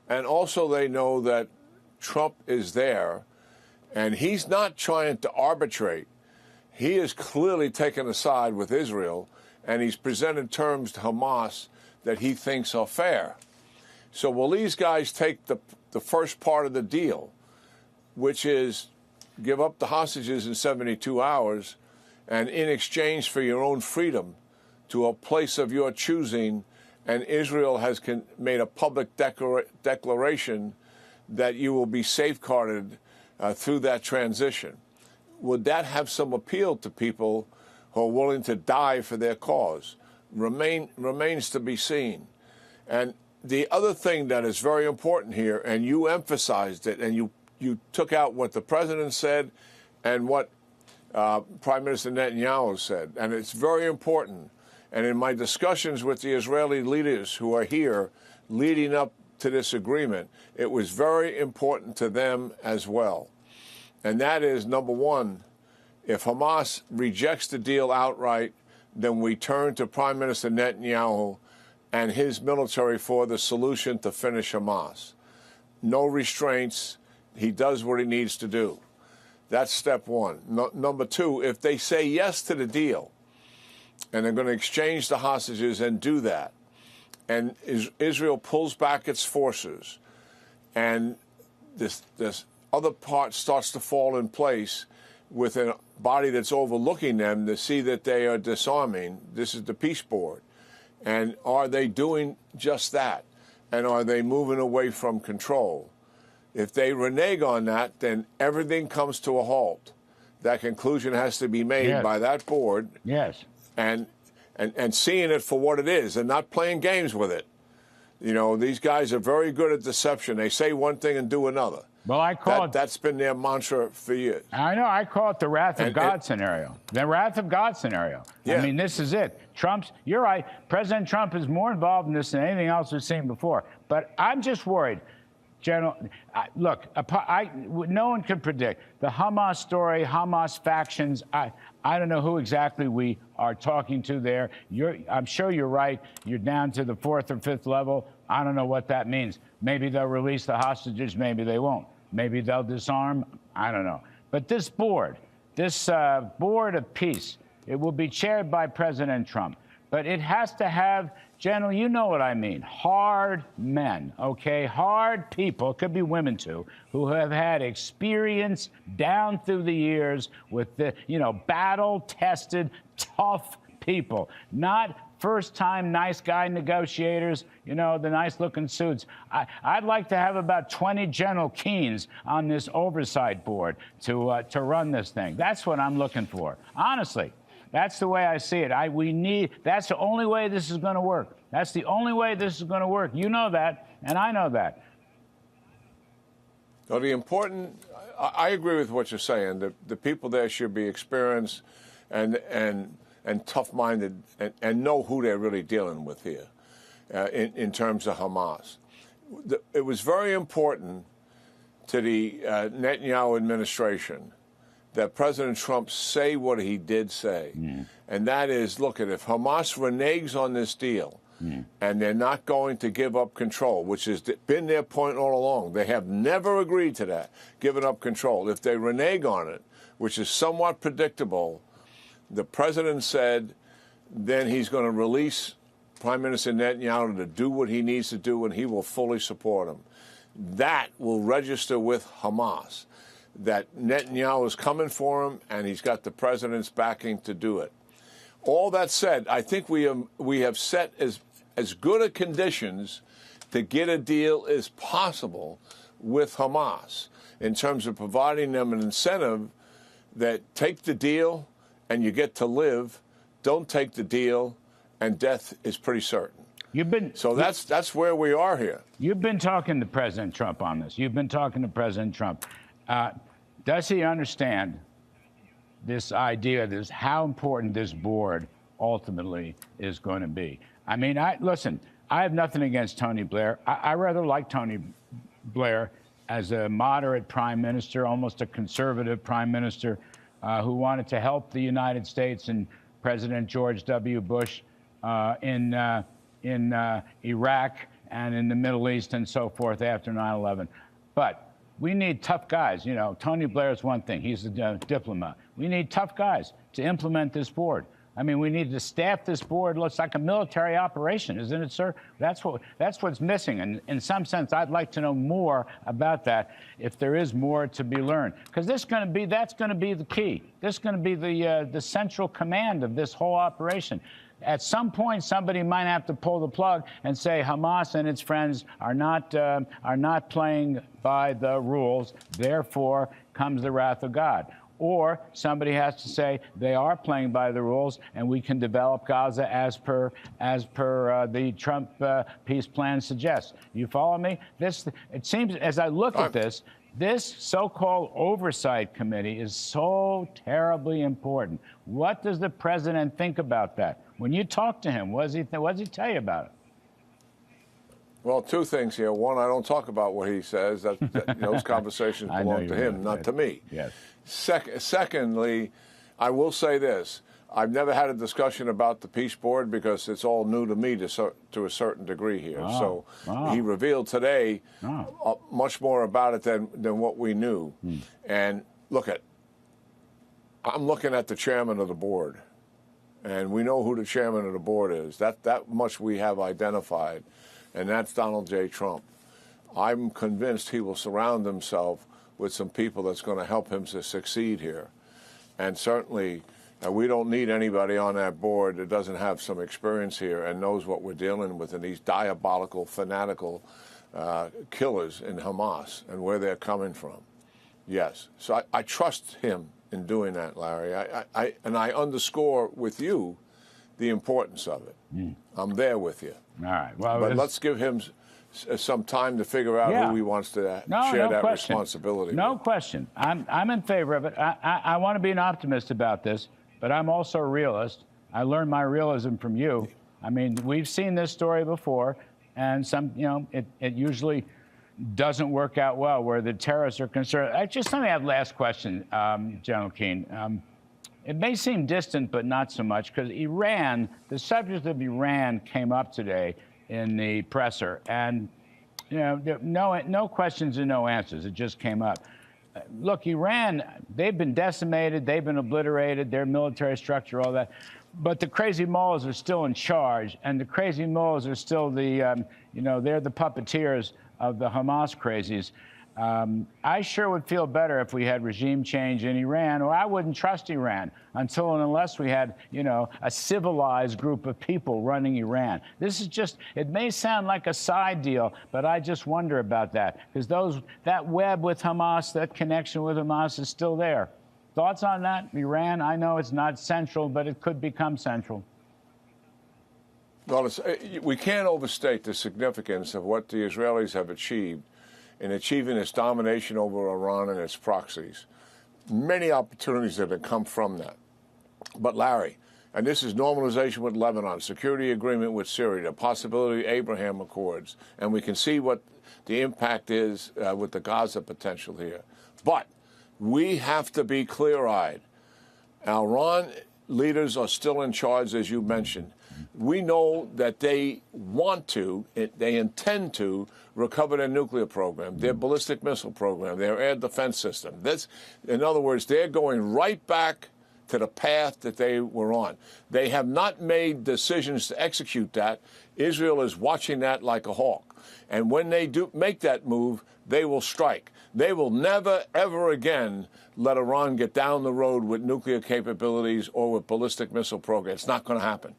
Speaker 16: And also they know that Trump is there, and he's not trying to arbitrate. He is clearly taken a side with Israel, and he's presented terms to Hamas that he thinks are fair. So will these guys take the first part of the deal, which is give up the hostages in 72 hours, and in exchange for your own freedom to a place of your choosing, and Israel has made a public declaration that you will be safeguarded through that transition. Would that have some appeal to people who are willing to die for their cause? Remains to be seen. And the other thing that is very important here, and you emphasized it, and you took out what the president said and what Prime Minister Netanyahu said, and it's very important, And in my discussions with the Israeli leaders who are here leading up to this agreement, it was very important to them as well. And that is, number one, if Hamas rejects the deal outright, then we turn to Prime Minister Netanyahu and his military for the solution to finish Hamas. No restraints. He does what he needs to do. That's step one. Number two, if they say yes to the deal and they're going to exchange the hostages and do that, and Israel pulls back its forces and this other part starts to fall in place with a body that's overlooking them to see that they are disarming, this is the peace board. And are they doing just that? And are they moving away from control? If they renege on that, then everything comes to a halt. That conclusion has to be made by that board.
Speaker 1: Yes.
Speaker 16: And seeing it for what it is and not playing games with it. You know, these guys are very good at deception. They say one thing and do another.
Speaker 1: Well, I call
Speaker 16: that's been their mantra for years.
Speaker 1: I know. I call it the wrath of God scenario. The wrath of God scenario.
Speaker 16: Yeah.
Speaker 1: I mean, this is it. You're right. President Trump is more involved in this than anything else we've seen before. But I'm just worried. General, look, no one can predict the Hamas story, Hamas factions. I don't know who exactly we are talking to there. I'm sure you're right. You're down to the 4th or 5th level. I don't know what that means. Maybe they'll release the hostages. Maybe they won't. Maybe they'll disarm. I don't know. But this board of peace, it will be chaired by President Trump. But it has to have, General, you know what I mean, hard men, okay? Hard people, it could be women too, who have had experience down through the years with the, battle-tested, tough people, not first-time nice guy negotiators, the nice-looking suits. I'd like to have about 20 General Keens on this oversight board to run this thing. That's what I'm looking for, honestly. That's the way I see it. That's the only way this is going to work. That's the only way this is going to work. You know that, and I know that.
Speaker 16: Well, I agree with what you're saying. The people there should be experienced and tough-minded and know who they're really dealing with here in terms of Hamas. It was very important to the Netanyahu administration that President Trump say what he did say. And that is, look, if Hamas reneges on this deal and they're not going to give up control, which has been their point all along, they have never agreed to that, giving up control. If they renege on it, which is somewhat predictable, the president said then he's going to release Prime Minister Netanyahu to do what he needs to do, and he will fully support him. That will register with Hamas, that Netanyahu is coming for him, and he's got the president's backing to do it. All that said, I think we have set as good a conditions to get a deal as possible with Hamas in terms of providing them an incentive that take the deal and you get to live, don't take the deal, and death is pretty certain. That's where we are here.
Speaker 1: You've been talking to President Trump on this. You've been talking to President Trump. Does he understand this idea, how important this board ultimately is going to be? I mean, listen, I have nothing against Tony Blair. I rather like Tony Blair as a moderate prime minister, almost a conservative prime minister who wanted to help the United States and President George W. Bush in Iraq and in the Middle East and so forth after 9/11. But we need tough guys. Tony Blair is one thing. He's a diplomat. We need tough guys to implement this board. I mean, we need to staff this board. It looks like a military operation, isn't it, sir? That's what's missing. And in some sense, I'd like to know more about that, if there is more to be learned. Because that's going to be the key. This is going to be the central command of this whole operation. At some point, somebody might have to pull the plug and say Hamas and its friends are not playing by the rules. Therefore, comes the wrath of God. Or somebody has to say they are playing by the rules, and we can develop Gaza as per the Trump peace plan suggests. You follow me? It seems, as I look at this so-called oversight committee is so terribly important. What does the president think about that? When you talk to him, what does he tell you about it?
Speaker 16: Well, two things here. One, I don't talk about what he says. Those conversations belong to him, not to me.
Speaker 1: Yes.
Speaker 16: Secondly, I will say this. I've never had a discussion about the peace board because it's all new to me to a certain degree here. He revealed today much more about it than what we knew. And I'm looking at the chairman of the board, and we know who the chairman of the board is. That much we have identified, and that's Donald J. Trump. I'm convinced he will surround himself with some people that's going to help him to succeed here. And certainly, we don't need anybody on that board that doesn't have some experience here and knows what we're dealing with in these diabolical, fanatical killers in Hamas and where they're coming from. Yes. So I trust him in doing that, Larry. And I underscore with you the importance of it. I'm there with you.
Speaker 1: All right. Well,
Speaker 16: but let's give him some time to figure out who he wants to share that responsibility with.
Speaker 1: No question. I'm in favor of it. I want to be an optimist about this, but I'm also a realist. I learned my realism from you. I mean, we've seen this story before, and it usually doesn't work out well where the terrorists are concerned. Let me have last question, General Keane. It may seem distant, but not so much, because Iran, the subject of Iran came up today in the presser, and no questions and no answers. It just came up. Look, Iran, they've been decimated, they've been obliterated, their military structure, all that. But the crazy mullahs are still in charge, and the crazy mullahs are still they're the puppeteers of the Hamas crazies. I sure would feel better if we had regime change in Iran, or I wouldn't trust Iran until and unless we had, a civilized group of people running Iran. This is it may sound like a side deal, but I just wonder about that, because that web with Hamas, that connection with Hamas is still there. Thoughts on that? Iran, I know it's not central, but it could become central.
Speaker 16: Well, we can't overstate the significance of what the Israelis have achieved in achieving its domination over Iran and its proxies. Many opportunities have come from that. But Larry, and this is normalization with Lebanon, security agreement with Syria, the possibility of Abraham Accords, and we can see what the impact is with the Gaza potential here. But we have to be clear-eyed. Iran leaders are still in charge, as you mentioned. We know that they they intend to recover their nuclear program, their ballistic missile program, their air defense system. In other words, they're going right back to the path that they were on. They have not made decisions to execute that. Israel is watching that like a hawk. And when they do make that move, they will strike. They will never, ever again let Iran get down the road with nuclear capabilities or with ballistic missile programs. It's not going to happen.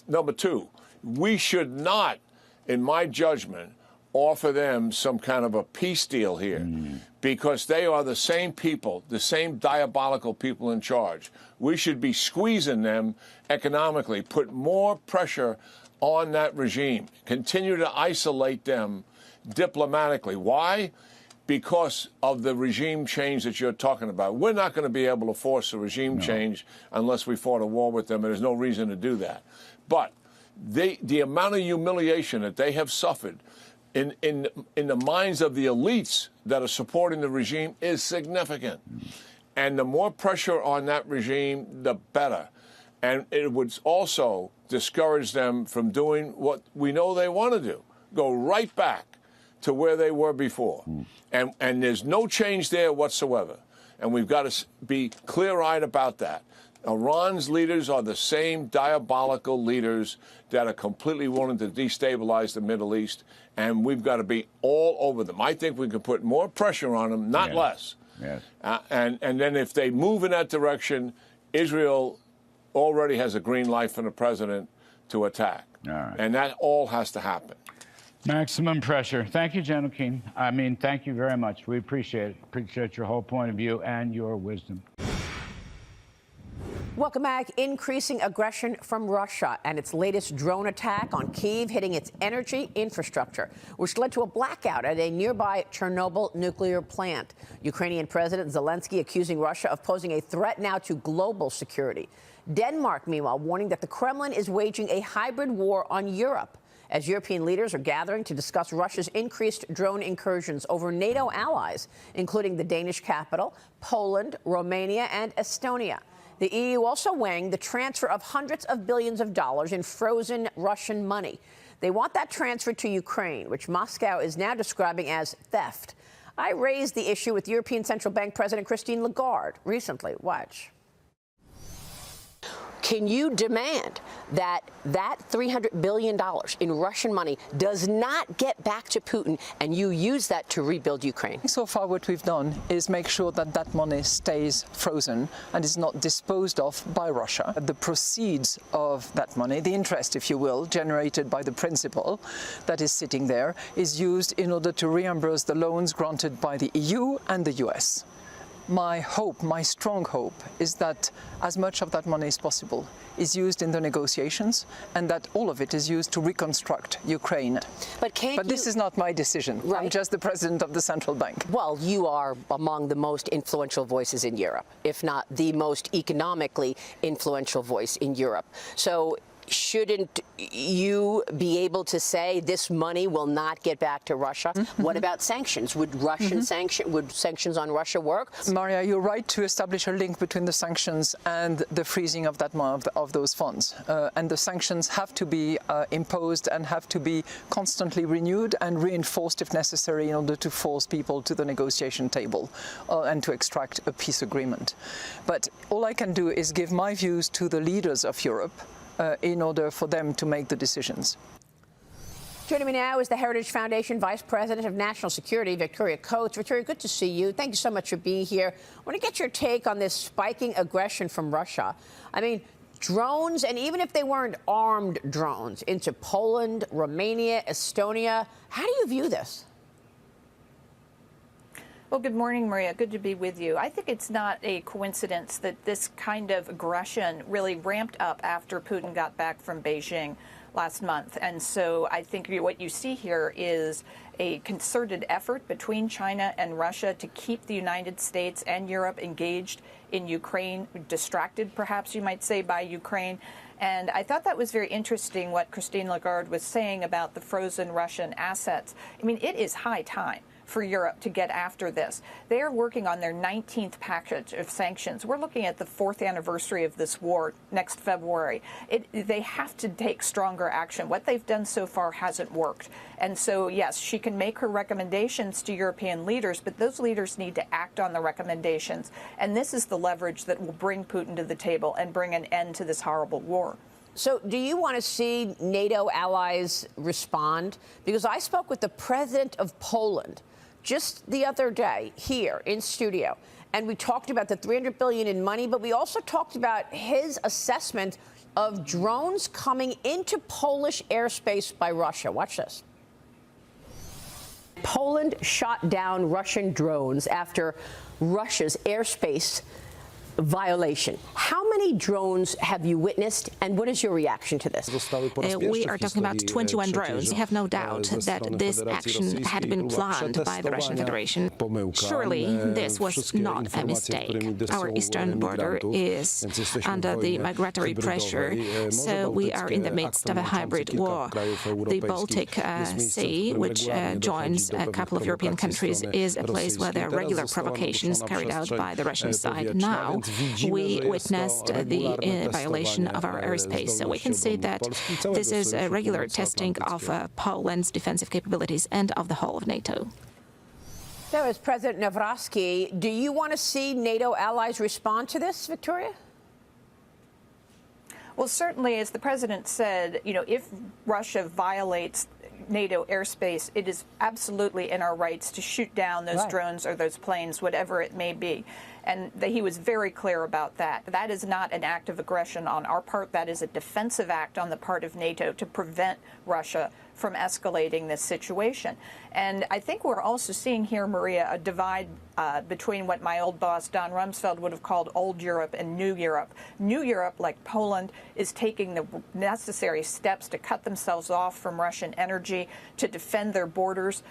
Speaker 16: Number two, we should not, in my judgment, offer them some kind of a peace deal here because they are the same people, the same diabolical people in charge. We should be squeezing them economically, put more pressure on that regime, continue to isolate them diplomatically. Why? Because of the regime change that you're talking about. We're not going to be able to force a regime change unless we fought a war with them, and there's no reason to do that. But the amount of humiliation that they have suffered in the minds of the elites that are supporting the regime is significant. And the more pressure on that regime, the better. And it would also discourage them from doing what we know they want to do, go right back to where they were before. And there's no change there whatsoever. And we've got to be clear-eyed about that. Iran's leaders are the same diabolical leaders that are completely willing to destabilize the Middle East, and we've got to be all over them. I think we can put more pressure on them, not less.
Speaker 1: Yes.
Speaker 16: And then if they move in that direction, Israel already has a green light from the president to attack.
Speaker 1: All right.
Speaker 16: And that all has to happen.
Speaker 1: Maximum pressure. Thank you, General Keane. Thank you very much. We appreciate it. Appreciate your whole point of view and your wisdom.
Speaker 3: Welcome back. Increasing aggression from Russia and its latest drone attack on Kyiv hitting its energy infrastructure, which led to a blackout at a nearby Chernobyl nuclear plant. Ukrainian President Zelensky accusing Russia of posing a threat now to global security. Denmark, meanwhile, warning that the Kremlin is waging a hybrid war on Europe as European leaders are gathering to discuss Russia's increased drone incursions over NATO allies, including the Danish capital, Poland, Romania, and Estonia. The EU also weighing the transfer of hundreds of billions of dollars in frozen Russian money. They want that transferred to Ukraine, which Moscow is now describing as theft. I raised the issue with European Central Bank President Christine Lagarde recently. Watch. Can you demand that $300 billion in Russian money does not get back to Putin and you use that to rebuild Ukraine?
Speaker 17: So far what we've done is make sure that that money stays frozen and is not disposed of by Russia. The proceeds of that money, the interest, if you will, generated by the principal that is sitting there, is used in order to reimburse the loans granted by the EU and the US. My hope, my strong hope, is that as much of that money as possible is used in the negotiations and that all of it is used to reconstruct Ukraine. But this is not my decision. Right. I'm just the president of the central bank.
Speaker 3: Well, you are among the most influential voices in Europe, if not the most economically influential voice in Europe. So shouldn't you be able to say this money will not get back to Russia? Mm-hmm. What about sanctions? Would sanctions on Russia work?
Speaker 17: Maria, you're right to establish a link between the sanctions and the freezing of that of those funds. And the sanctions have to be imposed and have to be constantly renewed and reinforced if necessary in order to force people to the negotiation table and to extract a peace agreement. But all I can do is give my views to the leaders of Europe in order for them to make the decisions.
Speaker 3: Joining me now is the Heritage Foundation Vice President of National Security, Victoria Coates. Victoria, good to see you. Thank you so much for being here. I want to get your take on this spiking aggression from Russia. I mean, drones, and even if they weren't armed drones, into Poland, Romania, Estonia. How do you view this?
Speaker 15: Well, good morning, Maria. Good to be with you. I think it's not a coincidence that this kind of aggression really ramped up after Putin got back from Beijing last month. And so I think what you see here is a concerted effort between China and Russia to keep the United States and Europe engaged in Ukraine, distracted, perhaps you might say, by Ukraine. And I thought that was very interesting what Christine Lagarde was saying about the frozen Russian assets. I mean, it is high time for Europe to get after this. They are working on their 19th package of sanctions. We're looking at the 4th anniversary of this war next February. They have to take stronger action. What they've done so far hasn't worked. And so, yes, she can make her recommendations to European leaders, but those leaders need to act on the recommendations. And this is the leverage that will bring Putin to the table and bring an end to this horrible war.
Speaker 3: So do you want to see NATO allies respond? Because I spoke with the president of Poland just the other day here in studio, and we talked about the $300 billion in money, but we also talked about his assessment of drones coming into Polish airspace by Russia. Watch this. Poland shot down Russian drones after Russia's airspace violation. How many drones have you witnessed, and what is your reaction to this?
Speaker 18: We are talking about 21 drones. I have no doubt that this action had been planned by the Russian Federation. Surely this was not a mistake. Our eastern border is under the migratory pressure, so we are in the midst of a hybrid war. The Baltic Sea, which joins a couple of European countries, is a place where there are regular provocations carried out by the Russian side. Now, we witnessed the violation of our airspace. So we can say that this is a regular testing of Poland's defensive capabilities and of the whole of NATO.
Speaker 3: So as President Nawrocki, do you want to see NATO allies respond to this, Victoria?
Speaker 15: Well, certainly, as the president said, you know, if Russia violates NATO airspace, it is absolutely in our rights to shoot down those drones or those planes, whatever it may be. And he was very clear about that. That is not an act of aggression on our part. That is a defensive act on the part of NATO to prevent Russia from escalating this situation. And I think we're also seeing here, Maria, a divide between what my old boss, Don Rumsfeld, would have called old Europe and new Europe. New Europe, like Poland, is taking the necessary steps to cut themselves off from Russian energy, to defend their borders.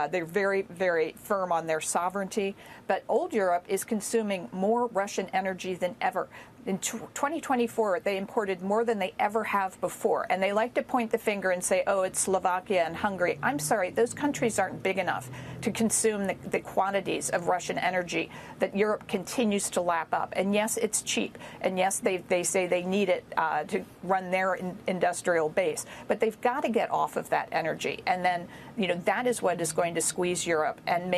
Speaker 15: They're very, very firm on their sovereignty. But old Europe is consuming more Russian energy than ever. In 2024, they imported more than they ever have before. And they like to point the finger and say, oh, it's Slovakia and Hungary. I'm sorry, those countries aren't big enough to consume the quantities of Russian energy that Europe continues to lap up. And yes, it's cheap. And yes, they say they need it to run their industrial base. But they've got to get off of that energy. And then, that is what is going to squeeze Europe and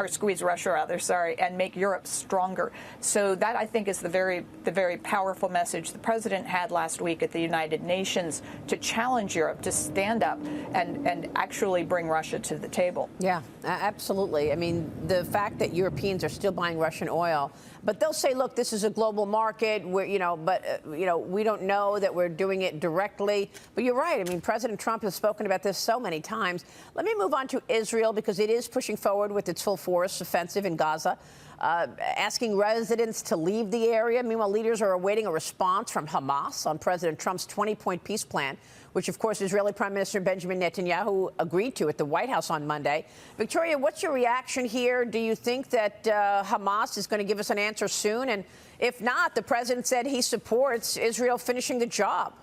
Speaker 15: squeeze Russia rather, and make Europe stronger. So that, I think, is the very powerful message the president had last week at the United Nations to challenge Europe to stand up and actually bring Russia to the table.
Speaker 3: Yeah, absolutely. I mean, the fact that Europeans are still buying Russian oil, but they'll say, look, this is a global market, we don't know that we're doing it directly. But you're right. I mean, President Trump has spoken about this so many times. Let me move on to Israel, because it is pushing forward with its full force offensive in Gaza, asking residents to leave the area. Meanwhile, leaders are awaiting a response from Hamas on President Trump's 20-point peace plan, which, of course, Israeli Prime Minister Benjamin Netanyahu agreed to at the White House on Monday. Victoria, what's your reaction here? Do you think that Hamas is going to give us an answer soon? And if not, the president said he supports Israel finishing the job.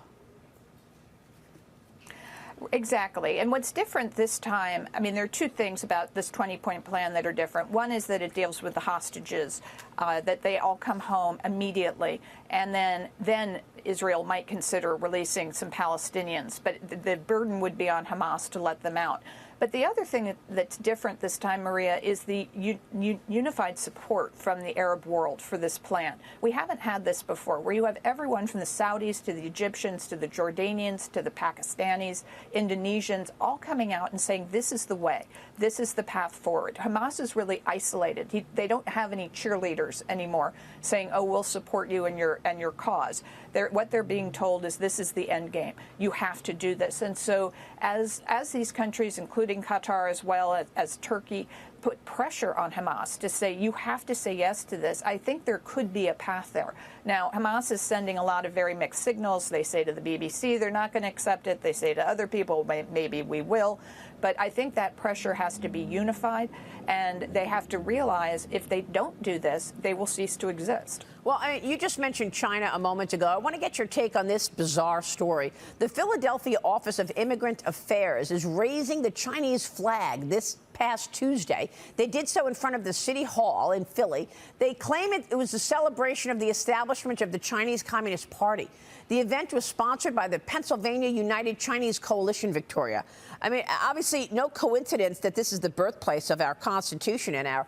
Speaker 15: Exactly. And what's different this time, I mean, there are two things about this 20-point plan that are different. One is that it deals with the hostages, that they all come home immediately. And then Israel might consider releasing some Palestinians. But the burden would be on Hamas to let them out. But the other thing that's different this time, Maria, is the unified support from the Arab world for this plan. We haven't had this before, where you have everyone from the Saudis to the Egyptians to the Jordanians to the Pakistanis, Indonesians, all coming out and saying this is the way, this is the path forward. Hamas is really isolated. They don't have any cheerleaders anymore saying, oh, we'll support you and your cause. What they're being told is this is the end game. You have to do this. And so as these countries, including Qatar as well as Turkey, put pressure on Hamas to say, you have to say yes to this, I think there could be a path there. Now, Hamas is sending a lot of very mixed signals. They say to the BBC they're not going to accept it. They say to other people, maybe we will. But I think that pressure has to be unified, and they have to realize if they don't do this, they will cease to exist.
Speaker 3: Well, you just mentioned China a moment ago. I want to get your take on this bizarre story. The Philadelphia Office of Immigrant Affairs is raising the Chinese flag this past Tuesday. They did so in front of the City Hall in Philly. They claim it was a celebration of the establishment of the Chinese Communist Party. The event was sponsored by the Pennsylvania United Chinese Coalition, Victoria. I mean, obviously, no coincidence that this is the birthplace of our Constitution and our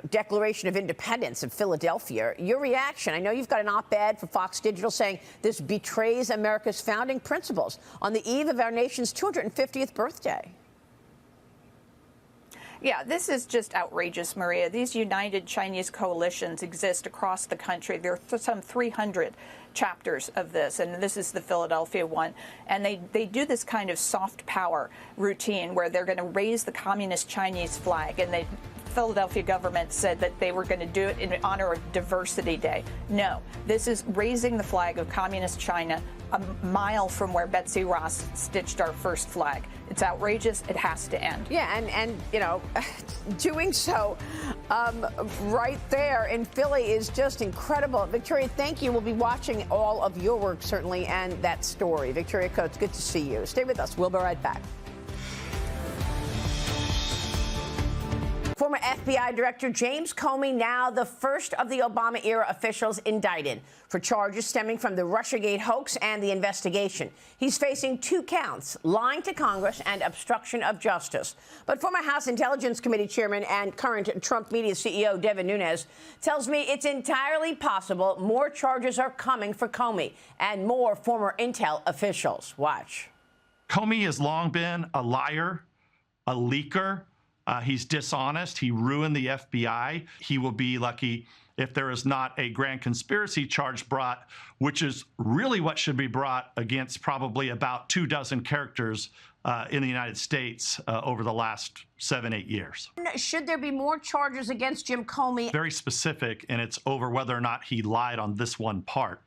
Speaker 3: Declaration of Independence in Philadelphia. Your reaction? I know you've got an op-ed for Fox Digital saying this betrays America's founding principles on the eve of our nation's 250th birthday.
Speaker 15: Yeah, this is just outrageous, Maria. These United Chinese Coalitions exist across the country. There are some 300 chapters of this, and this is the Philadelphia one. And they do this kind of soft power routine where they're going to raise the communist Chinese flag, and the Philadelphia government said that they were going to do it in honor of Diversity Day. No, this is raising the flag of communist China a mile from where Betsy Ross stitched our first flag. It's outrageous. It has to end.
Speaker 3: Yeah, and doing so right there in Philly is just incredible. Victoria, thank you. We'll be watching all of your work, certainly, and that story. Victoria Coates, good to see you. Stay with us. We'll be right back. Former FBI Director James Comey, now the first of the Obama-era officials indicted for charges stemming from the Russiagate hoax and the investigation. He's facing 2 counts, lying to Congress and obstruction of justice. But former House Intelligence Committee Chairman and current Trump Media CEO Devin Nunes tells me it's entirely possible more charges are coming for Comey and more former Intel officials. Watch.
Speaker 19: Comey has long been a liar, a leaker. He's dishonest. He ruined the FBI. He will be lucky if there is not a grand conspiracy charge brought, which is really what should be brought against probably about 24 characters in the United States over the last 7-8 years.
Speaker 3: Should there be more charges against Jim Comey?
Speaker 19: Very specific, and it's over whether or not he lied on this one part.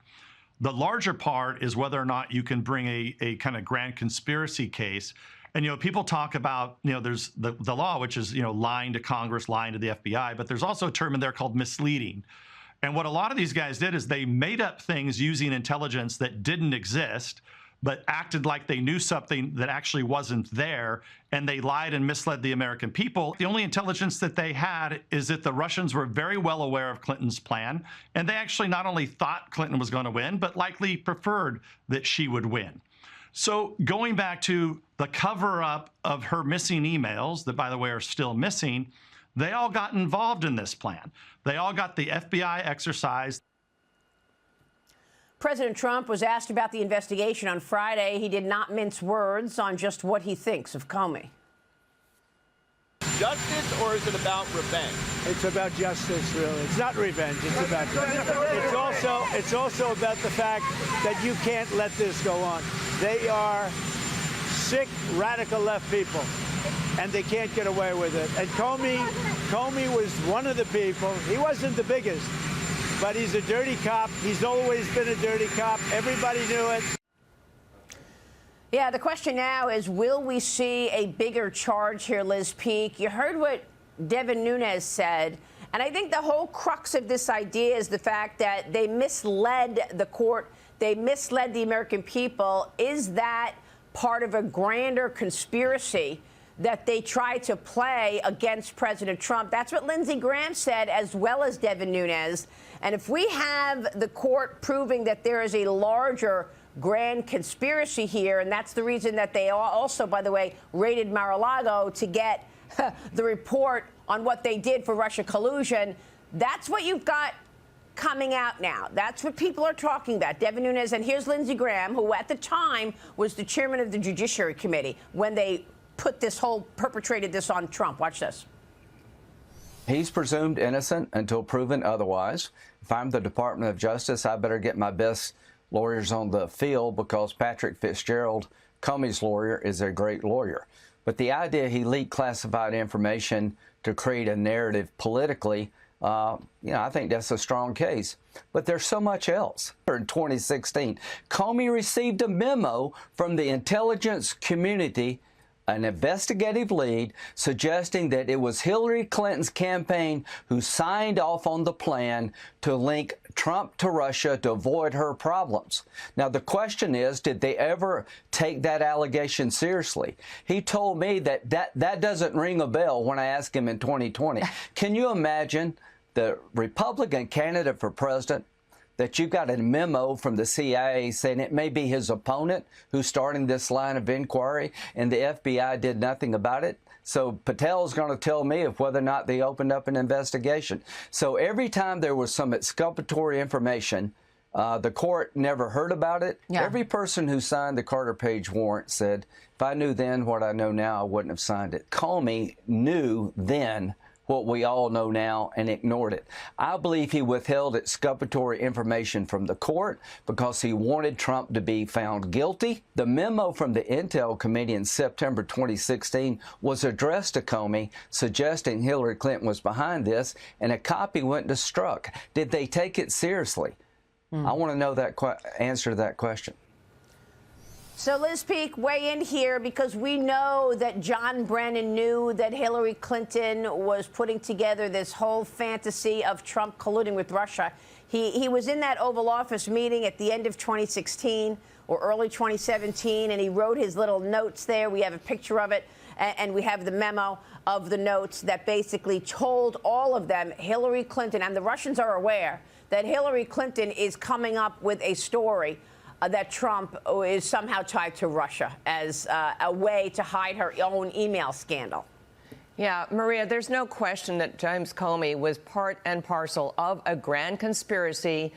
Speaker 19: The larger part is whether or not you can bring a kind of grand conspiracy case. And, people talk about, there's the law, which is, lying to Congress, lying to the FBI, but there's also a term in there called misleading. And what a lot of these guys did is they made up things using intelligence that didn't exist, but acted like they knew something that actually wasn't there, and they lied and misled the American people. The only intelligence that they had is that the Russians were very well aware of Clinton's plan, and they actually not only thought Clinton was going to win, but likely preferred that she would win. So going back to the cover-up of her missing emails, that, by the way, are still missing, they all got involved in this plan. They all got the FBI exercise.
Speaker 3: President Trump was asked about the investigation on Friday. He did not mince words on just what he thinks of Comey.
Speaker 20: Justice, or is it about revenge?
Speaker 14: It's about justice, really. It's not revenge. It's about justice. It's also about the fact that you can't let this go on. They are sick, radical left people, and they can't get away with it. And Comey was one of the people. He wasn't the biggest, but he's a dirty cop. He's always been a dirty cop. Everybody knew it.
Speaker 3: Yeah, the question now is, will we see a bigger charge here, Liz Peek? You heard what Devin Nunes said, and I think the whole crux of this idea is the fact that they misled the court, they misled the American people. Is that part of a grander conspiracy that they tried to play against President Trump? That's what Lindsey Graham said, as well as Devin Nunes. And if we have the court proving that there is a larger grand conspiracy here, and that's the reason that they also, by the way, raided Mar-a-Lago to get the report on what they did for Russia collusion, that's what you've got coming out now. That's what people are talking about. Devin Nunes, and here's Lindsey Graham, who at the time was the chairman of the Judiciary Committee when they perpetrated this on Trump. Watch this.
Speaker 21: He's presumed innocent until proven otherwise. If I'm the Department of Justice, I better get my best lawyers on the field, because Patrick Fitzgerald, Comey's lawyer, is a great lawyer. But the idea he leaked classified information to create a narrative politically, I think that's a strong case. But there's so much else. In 2016, Comey received a memo from the intelligence community, an investigative lead, suggesting that it was Hillary Clinton's campaign who signed off on the plan to link Trump to Russia to avoid her problems. Now, the question is, did they ever take that allegation seriously? He told me that doesn't ring a bell when I asked him in 2020. Can you imagine the Republican candidate for president, that you've got a memo from the CIA saying it may be his opponent who's starting this line of inquiry, and the FBI did nothing about it? So Patel's going to tell me if whether or not they opened up an investigation. So every time there was some exculpatory information, the court never heard about it. Yeah. Every person who signed the Carter Page warrant said, if I knew then what I know now, I wouldn't have signed it. Comey knew then what we all know now and ignored it. I believe he withheld exculpatory information from the court because he wanted Trump to be found guilty. The memo from the Intel Committee in September 2016 was addressed to Comey, suggesting Hillary Clinton was behind this, and a copy went to Strzok. Did they take it seriously? I want to know that answer to that question.
Speaker 3: So, Liz Peek, weigh in here, because we know that John Brennan knew that Hillary Clinton was putting together this whole fantasy of Trump colluding with Russia. He was in that Oval Office meeting at the end of 2016 or early 2017, and he wrote his little notes there. We have a picture of it, and we have the memo of the notes that basically told all of them, Hillary Clinton, and the Russians are aware that Hillary Clinton is coming up with a story that Trump is somehow tied to Russia as a way to hide her own email scandal.
Speaker 6: Yeah, Maria, there's no question that James Comey was part and parcel of a grand conspiracy,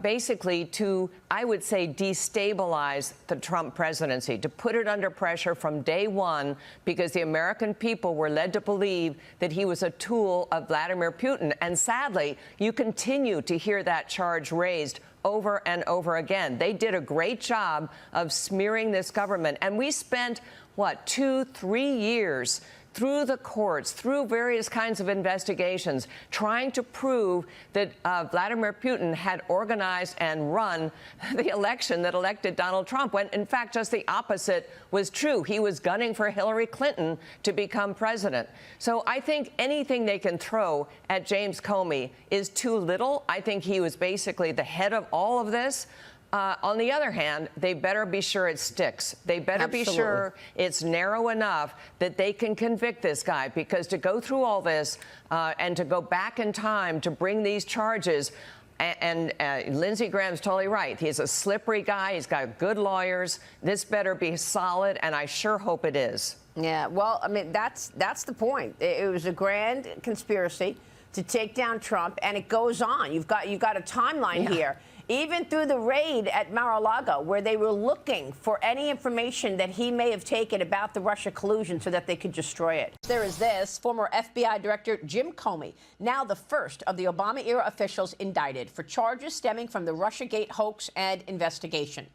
Speaker 6: basically to, I would say, destabilize the Trump presidency, to put it under pressure from day one, because the American people were led to believe that he was a tool of Vladimir Putin. And sadly, you continue to hear that charge raised over and over again. They did a great job of smearing this government. And we spent, 2-3 years through the courts, through various kinds of investigations, trying to prove that Vladimir Putin had organized and run the election that elected Donald Trump, when, in fact, just the opposite was true. He was gunning for Hillary Clinton to become president. So I think anything they can throw at James Comey is too little. I think he was basically the head of all of this. On the other hand, they better be sure it sticks. They better be sure it's narrow enough that they can convict this guy, because to go through all this and to go back in time to bring these charges, and Lindsey Graham's totally right. He's a slippery guy. He's got good lawyers. This better be solid, and I sure hope it is.
Speaker 3: Yeah, well, I mean, that's the point. It was a grand conspiracy to take down Trump, and it goes on. You've got a timeline here. Even through the raid at Mar-a-Lago, where they were looking for any information that he may have taken about the Russia collusion so that they could destroy it. There is this, former FBI Director Jim Comey, now the first of the Obama-era officials indicted for charges stemming from the Russiagate hoax and investigation.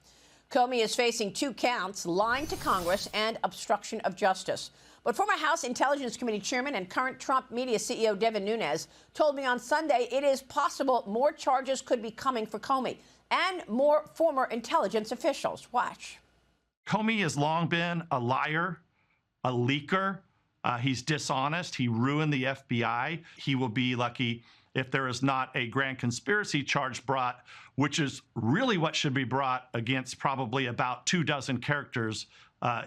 Speaker 3: Comey is facing 2 counts, lying to Congress and obstruction of justice. But former House Intelligence Committee Chairman and current Trump media CEO Devin Nunes told me on Sunday it is possible more charges could be coming for Comey and more former intelligence officials. Watch.
Speaker 19: Comey has long been a liar, a leaker. He's dishonest. He ruined the FBI. He will be lucky if there is not a grand conspiracy charge brought, which is really what should be brought against probably about 24 characters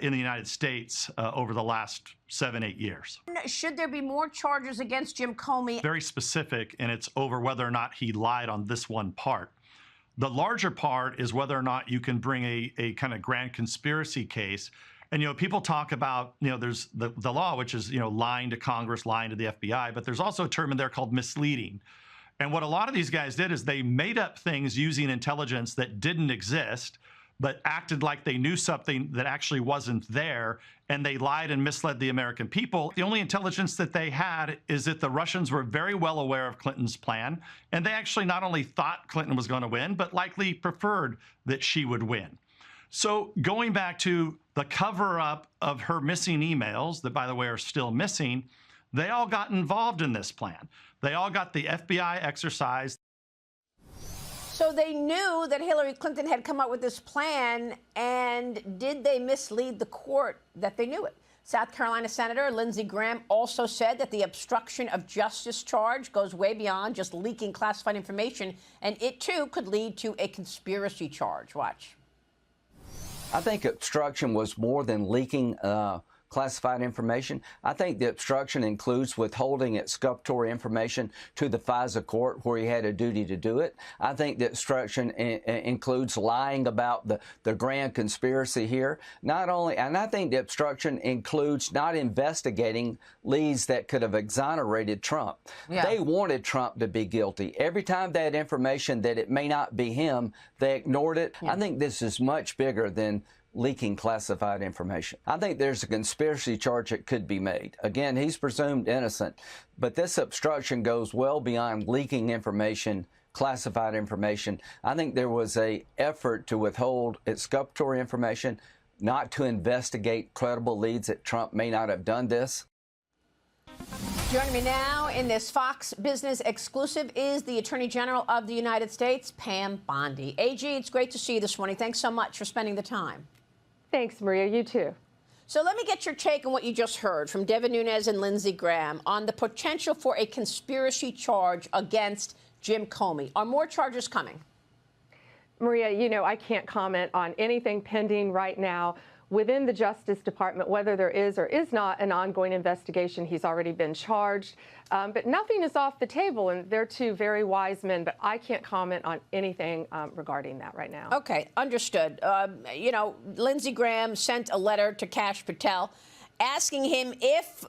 Speaker 19: in the United States over the last 7-8 years.
Speaker 3: Should there be more charges against Jim Comey?
Speaker 19: Very specific, and it's over whether or not he lied on this one part. The larger part is whether or not you can bring a kind of grand conspiracy case. And, people talk about, there's the law, which is, lying to Congress, lying to the FBI, but there's also a term in there called misleading. And what a lot of these guys did is they made up things using intelligence that didn't exist, but acted like they knew something that actually wasn't there, and they lied and misled the American people. The only intelligence that they had is that the Russians were very well aware of Clinton's plan, and they actually not only thought Clinton was going to win, but likely preferred that she would win. So going back to the cover-up of her missing emails, that, by the way, are still missing, they all got involved in this plan. They all got the FBI exercise.
Speaker 3: So they knew that Hillary Clinton had come up with this plan, and did they mislead the court that they knew it? South Carolina Senator Lindsey Graham also said that the obstruction of justice charge goes way beyond just leaking classified information, and it, too, could lead to a conspiracy charge. Watch.
Speaker 21: I think obstruction was more than leaking classified information. I think the obstruction includes withholding exculpatory information to the FISA court where he had a duty to do it. I think the obstruction includes lying about the grand conspiracy here. And I think the obstruction includes not investigating leads that could have exonerated Trump. Yeah. They wanted Trump to be guilty. Every time they had information that it may not be him, they ignored it. Yeah. I think this is much bigger than leaking classified information. I think there's a conspiracy charge that could be made. Again, he's presumed innocent, but this obstruction goes well beyond leaking information, classified information. I think there was an effort to withhold exculpatory information, not to investigate credible leads that Trump may not have done this.
Speaker 3: Joining me now in this Fox Business exclusive is the Attorney General of the United States, Pam Bondi. AG, it's great to see you this morning. Thanks so much for spending the time.
Speaker 10: Thanks, Maria. You too.
Speaker 3: So let me get your take on what you just heard from Devin Nunes and Lindsey Graham on the potential for a conspiracy charge against Jim Comey. Are more charges coming?
Speaker 10: Maria, I can't comment on anything pending right now within the Justice Department, whether there is or is not an ongoing investigation. He's already been charged, but nothing is off the table, and they're two very wise men, but I can't comment on anything regarding that right now.
Speaker 3: Okay, understood. Lindsey Graham sent a letter to Kash Patel asking him if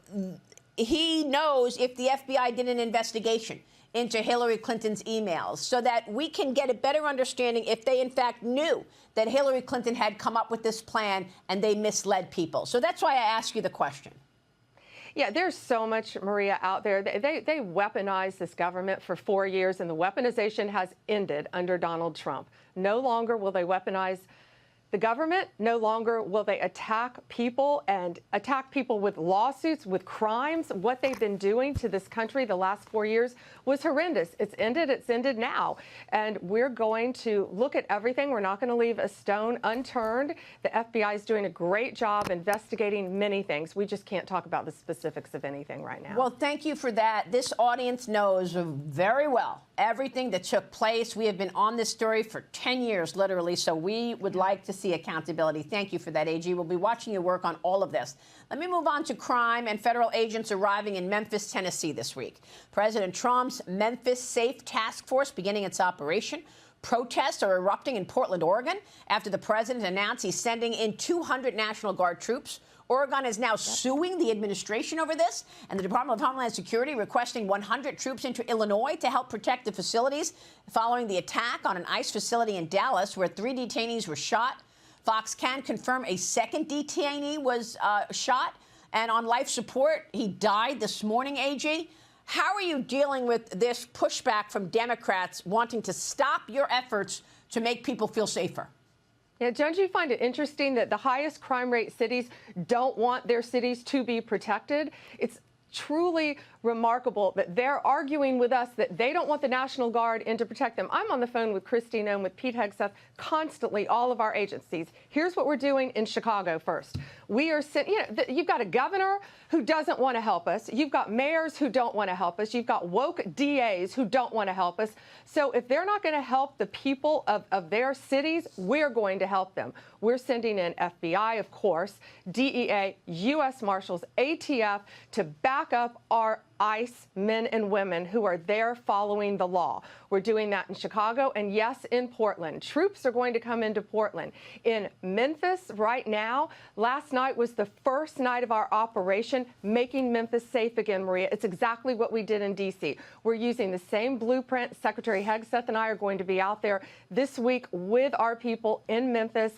Speaker 3: he knows if the FBI did an investigation into Hillary Clinton's emails so that we can get a better understanding if they, in fact, knew that Hillary Clinton had come up with this plan and they misled people. So that's why I ask you the question.
Speaker 10: Yeah, there's so much, Maria, out there. They weaponized this government for 4 years, and the weaponization has ended under Donald Trump. No longer will they weaponize The government, no longer will they attack people and attack people with lawsuits, with crimes. What they've been doing to this country the last 4 years was horrendous. It's ended now. And we're going to look at everything. We're not going to leave a stone unturned. The FBI is doing a great job investigating many things. We just can't talk about the specifics of anything right now.
Speaker 3: Well, thank you for that. This audience knows very well everything that took place. We have been on this story for 10 years, literally, so we would like to see accountability. Thank you for that, AG. We'll be watching your work on all of this. Let me move on to crime and federal agents arriving in Memphis, Tennessee this week. President Trump's Memphis Safe Task Force beginning its operation. Protests are erupting in Portland, Oregon, after the president announced he's sending in 200 National Guard troops. Oregon is now suing the administration over this, and the Department of Homeland Security requesting 100 troops into Illinois to help protect the facilities following the attack on an ICE facility in Dallas where 3 detainees were shot. Fox can confirm a second detainee was shot and on life support. He died this morning, AG. How are you dealing with this pushback from Democrats wanting to stop your efforts to make people feel safer?
Speaker 10: Yeah, don't you find it interesting that the highest crime rate cities don't want their cities to be protected? It's truly remarkable that they're arguing with us that they don't want the National Guard in to protect them. I'm on the phone with Christine and with Pete Hegseth constantly, all of our agencies. Here's what we're doing in Chicago first. We are you've got a governor who doesn't want to help us. You've got mayors who don't want to help us. You've got woke DAs who don't want to help us. So if they're not going to help the people of their cities, we're going to help them. We're sending in FBI, of course, DEA, U.S. Marshals, ATF to back up our ICE men and women who are there following the law. We're doing that in Chicago and, yes, in Portland. Troops are going to come into Portland. In Memphis right now, last night was the first night of our operation making Memphis safe again, Maria. It's exactly what we did in D.C. We're using the same blueprint. Secretary Hegseth and I are going to be out there this week with our people in Memphis.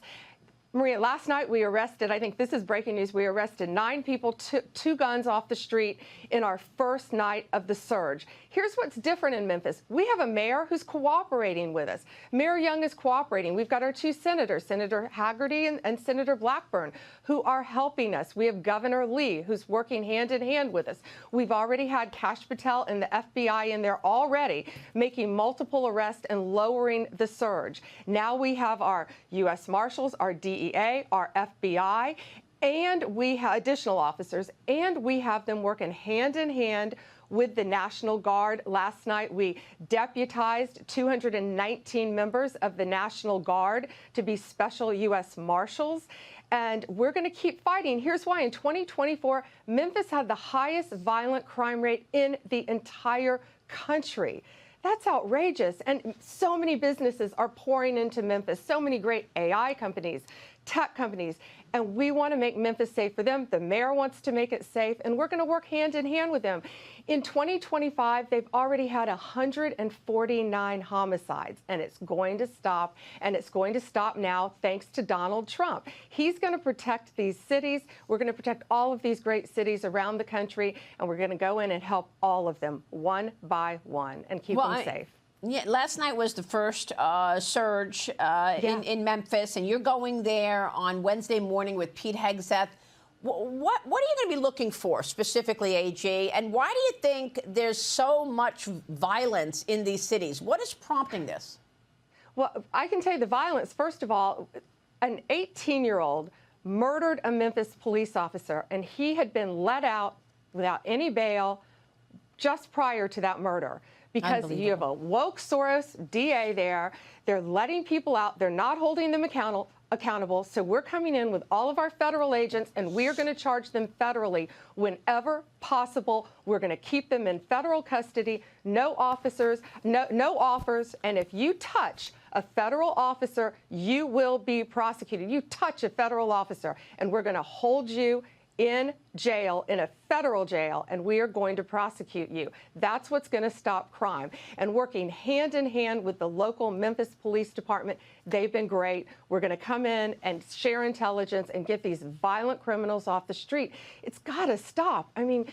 Speaker 10: Maria, last night we arrested, I think this is breaking news, we arrested 9 people, two guns off the street in our first night of the surge. Here's what's different in Memphis. We have a mayor who's cooperating with us. Mayor Young is cooperating. We've got our 2 senators, Senator Haggerty and Senator Blackburn, who are helping us. We have Governor Lee, who's working hand in hand with us. We've already had Kash Patel and the FBI in there already, making multiple arrests and lowering the surge. Now we have our U.S. Marshals, our DEA, our FBI, and we have additional officers, and we have them working hand in hand with the National Guard. Last night, we deputized 219 members of the National Guard to be special U.S. Marshals. And we're going to keep fighting. Here's why. In 2024, Memphis had the highest violent crime rate in the entire country. That's outrageous. And so many businesses are pouring into Memphis, so many great AI companies, tech companies, and we want to make Memphis safe for them. The mayor wants to make it safe, and we're going to work hand in hand with them. In 2025, they've already had 149 homicides, and it's going to stop, and it's going to stop now thanks to Donald Trump. He's going to protect these cities. We're going to protect all of these great cities around the country, and we're going to go in and help all of them one by one and keep them safe.
Speaker 3: Yeah, last night was the first surge in Memphis, and you're going there on Wednesday morning with Pete Hegseth. What are you going to be looking for specifically, AG? And why do you think there's so much violence in these cities? What is prompting this?
Speaker 10: Well, I can tell you the violence. First of all, an 18-year-old murdered a Memphis police officer, and he had been let out without any bail just prior to that murder. Because you have a woke Soros DA there. They're letting people out. They're not holding them accountable. So we're coming in with all of our federal agents, and we're going to charge them federally whenever possible. We're going to keep them in federal custody, no officers, no offers. And if you touch a federal officer, you will be prosecuted. You touch a federal officer, and we're going to hold you in jail, in a federal jail, and we are going to prosecute you. That's what's going to stop crime. And working hand in hand with the local Memphis Police Department, they've been great. We're going to come in and share intelligence and get these violent criminals off the street. It's got to stop. I mean,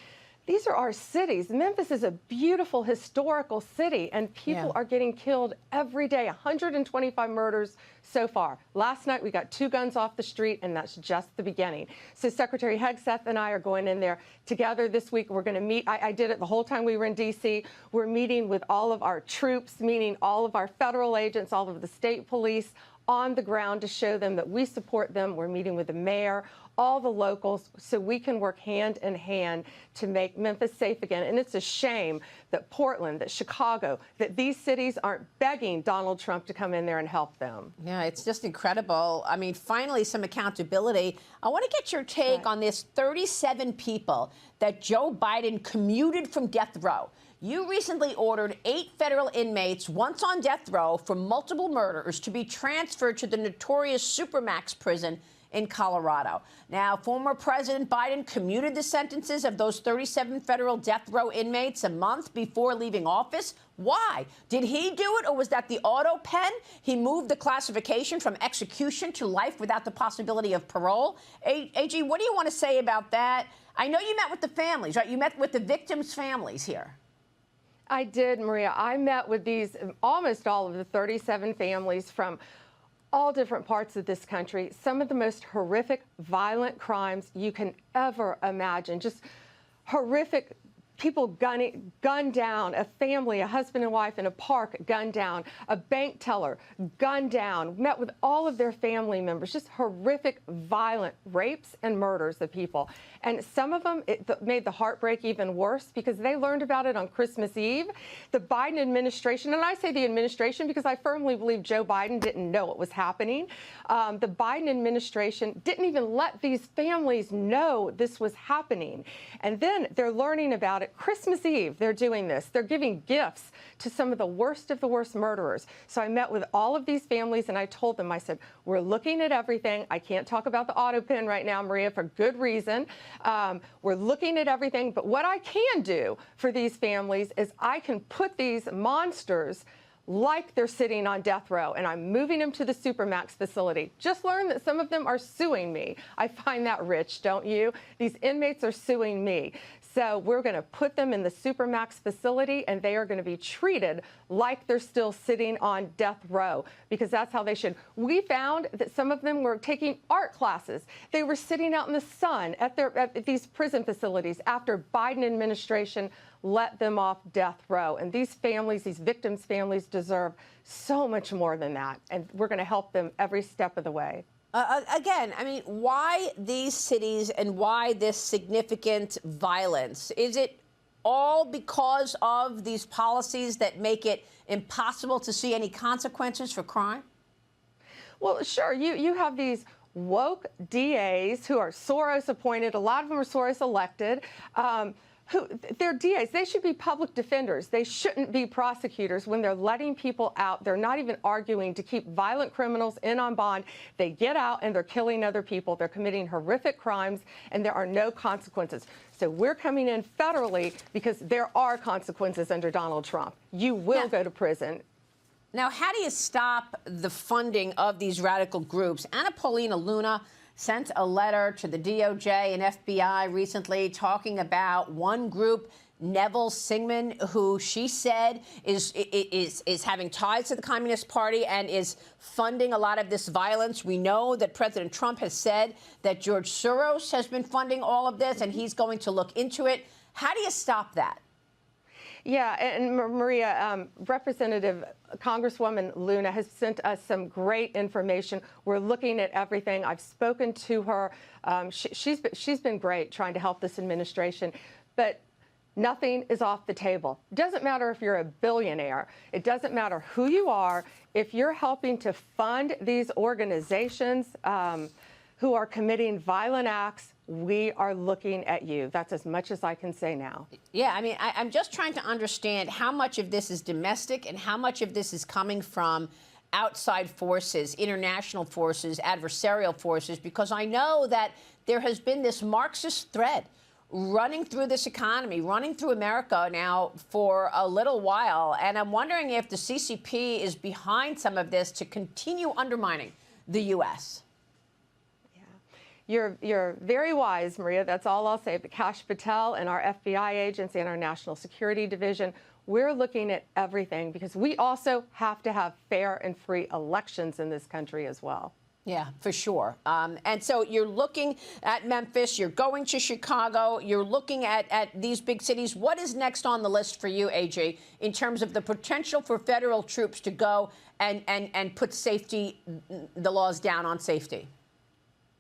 Speaker 10: these are our cities. Memphis is a beautiful historical city, and people are getting killed every day. 125 murders so far. Last night we got 2 guns off the street, and that's just the beginning. So Secretary Hegseth and I are going in there together this week. We're going to meet. I did it the whole time we were in D.C. We're meeting with all of our troops, meaning all of our federal agents, all of the state police on the ground to show them that we support them. We're meeting with the mayor, all the locals, so we can work hand in hand to make Memphis safe again. And it's a shame that Portland, that Chicago, that these cities aren't begging Donald Trump to come in there and help them.
Speaker 3: Yeah, it's just incredible. I mean, finally, some accountability. I want to get your take on this 37 people that Joe Biden commuted from death row. You recently ordered 8 federal inmates, once on death row for multiple murders, to be transferred to the notorious Supermax prison in Colorado. Now, former President Biden commuted the sentences of those 37 federal death row inmates a month before leaving office. Why? Did he do it, or was that the auto pen? He moved the classification from execution to life without the possibility of parole. AG, what do you want to say about that? I know you met with the families, right? You met with the victims' families here.
Speaker 10: I did, Maria. I met with these, almost all of the 37 families from all different parts of this country. Some of the most horrific, violent crimes you can ever imagine. Just horrific people gunned down, a family, a husband and wife in a park gunned down, a bank teller gunned down, met with all of their family members, just horrific, violent rapes and murders of people. And some of them, it made the heartbreak even worse because they learned about it on Christmas Eve. The Biden administration, and I say the administration because I firmly believe Joe Biden didn't know what was happening. The Biden administration didn't even let these families know this was happening. And then they're learning about it. Christmas Eve, they're doing this. They're giving gifts to some of the worst murderers. So I met with all of these families and I told them, I said, we're looking at everything. I can't talk about the auto pen right now, Maria, for good reason. We're looking at everything. But what I can do for these families is I can put these monsters like they're sitting on death row, and I'm moving them to the Supermax facility. Just learned that some of them are suing me. I find that rich, don't you? These inmates are suing me. So we're going to put them in the Supermax facility, and they are going to be treated like they're still sitting on death row, because that's how they should. We found that some of them were taking art classes. They were sitting out in the sun at these prison facilities after Biden administration let them off death row. And these families, these victims' families, deserve so much more than that. And we're going to help them every step of the way.
Speaker 3: Again, I mean, why these cities and why this significant violence? Is it all because of these policies that make it impossible to see any consequences for crime?
Speaker 10: Well, sure. You have these woke DAs who are Soros appointed. A lot of them are Soros elected. They're DAs. They should be public defenders. They shouldn't be prosecutors when they're letting people out. They're not even arguing to keep violent criminals in on bond. They get out and they're killing other people. They're committing horrific crimes, and there are no consequences. So we're coming in federally because there are consequences under Donald Trump. You will go to prison.
Speaker 3: Now, how do you stop the funding of these radical groups? Anna Paulina Luna sent a letter to the DOJ and FBI recently talking about one group, Neville Singman, who she said is having ties to the Communist Party and is funding a lot of this violence. We know that President Trump has said that George Soros has been funding all of this, and he's going to look into it. How do you stop that?
Speaker 10: Yeah, and Maria, Representative Congresswoman Luna has sent us some great information. We're looking at everything. I've spoken to her. She's been great trying to help this administration, but nothing is off the table. It doesn't matter if you're a billionaire. It doesn't matter who you are. If you're helping to fund these organizations who are committing violent acts, we are looking at you. That's as much as I can say now.
Speaker 3: Yeah, I mean, I'm just trying to understand how much of this is domestic and how much of this is coming from outside forces, international forces, adversarial forces, because I know that there has been this Marxist thread running through this economy, running through America now for a little while. And I'm wondering if the CCP is behind some of this to continue undermining the U.S.
Speaker 10: You're very wise, Maria. That's all I'll say. But Kash Patel and our FBI agents and our National Security Division, we're looking at everything because we also have to have fair and free elections in this country as well.
Speaker 3: Yeah, for sure. And so you're looking at Memphis, you're going to Chicago, you're looking at these big cities. What is next on the list for you, AG, in terms of the potential for federal troops to go and put the laws down on safety?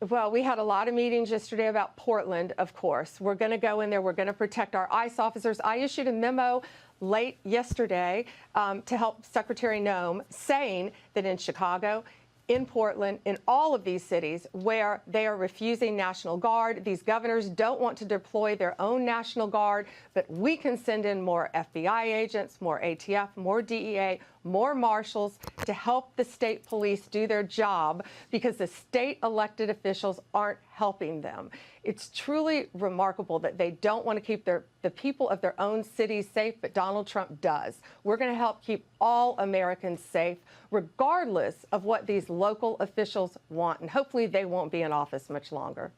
Speaker 10: Well, we had a lot of meetings yesterday about Portland, of course. We're going to go in there. We're going to protect our ICE officers. I issued a memo late yesterday to help Secretary Noem saying that in Chicago, in Portland, in all of these cities where they are refusing National Guard. These governors don't want to deploy their own National Guard, but we can send in more FBI agents, more ATF, more DEA, more marshals to help the state police do their job because the state elected officials aren't helping them. It's truly remarkable that they don't want to keep the people of their own cities safe, but Donald Trump does. We're going to help keep all Americans safe, regardless of what these local officials want. And hopefully they won't be in office much longer.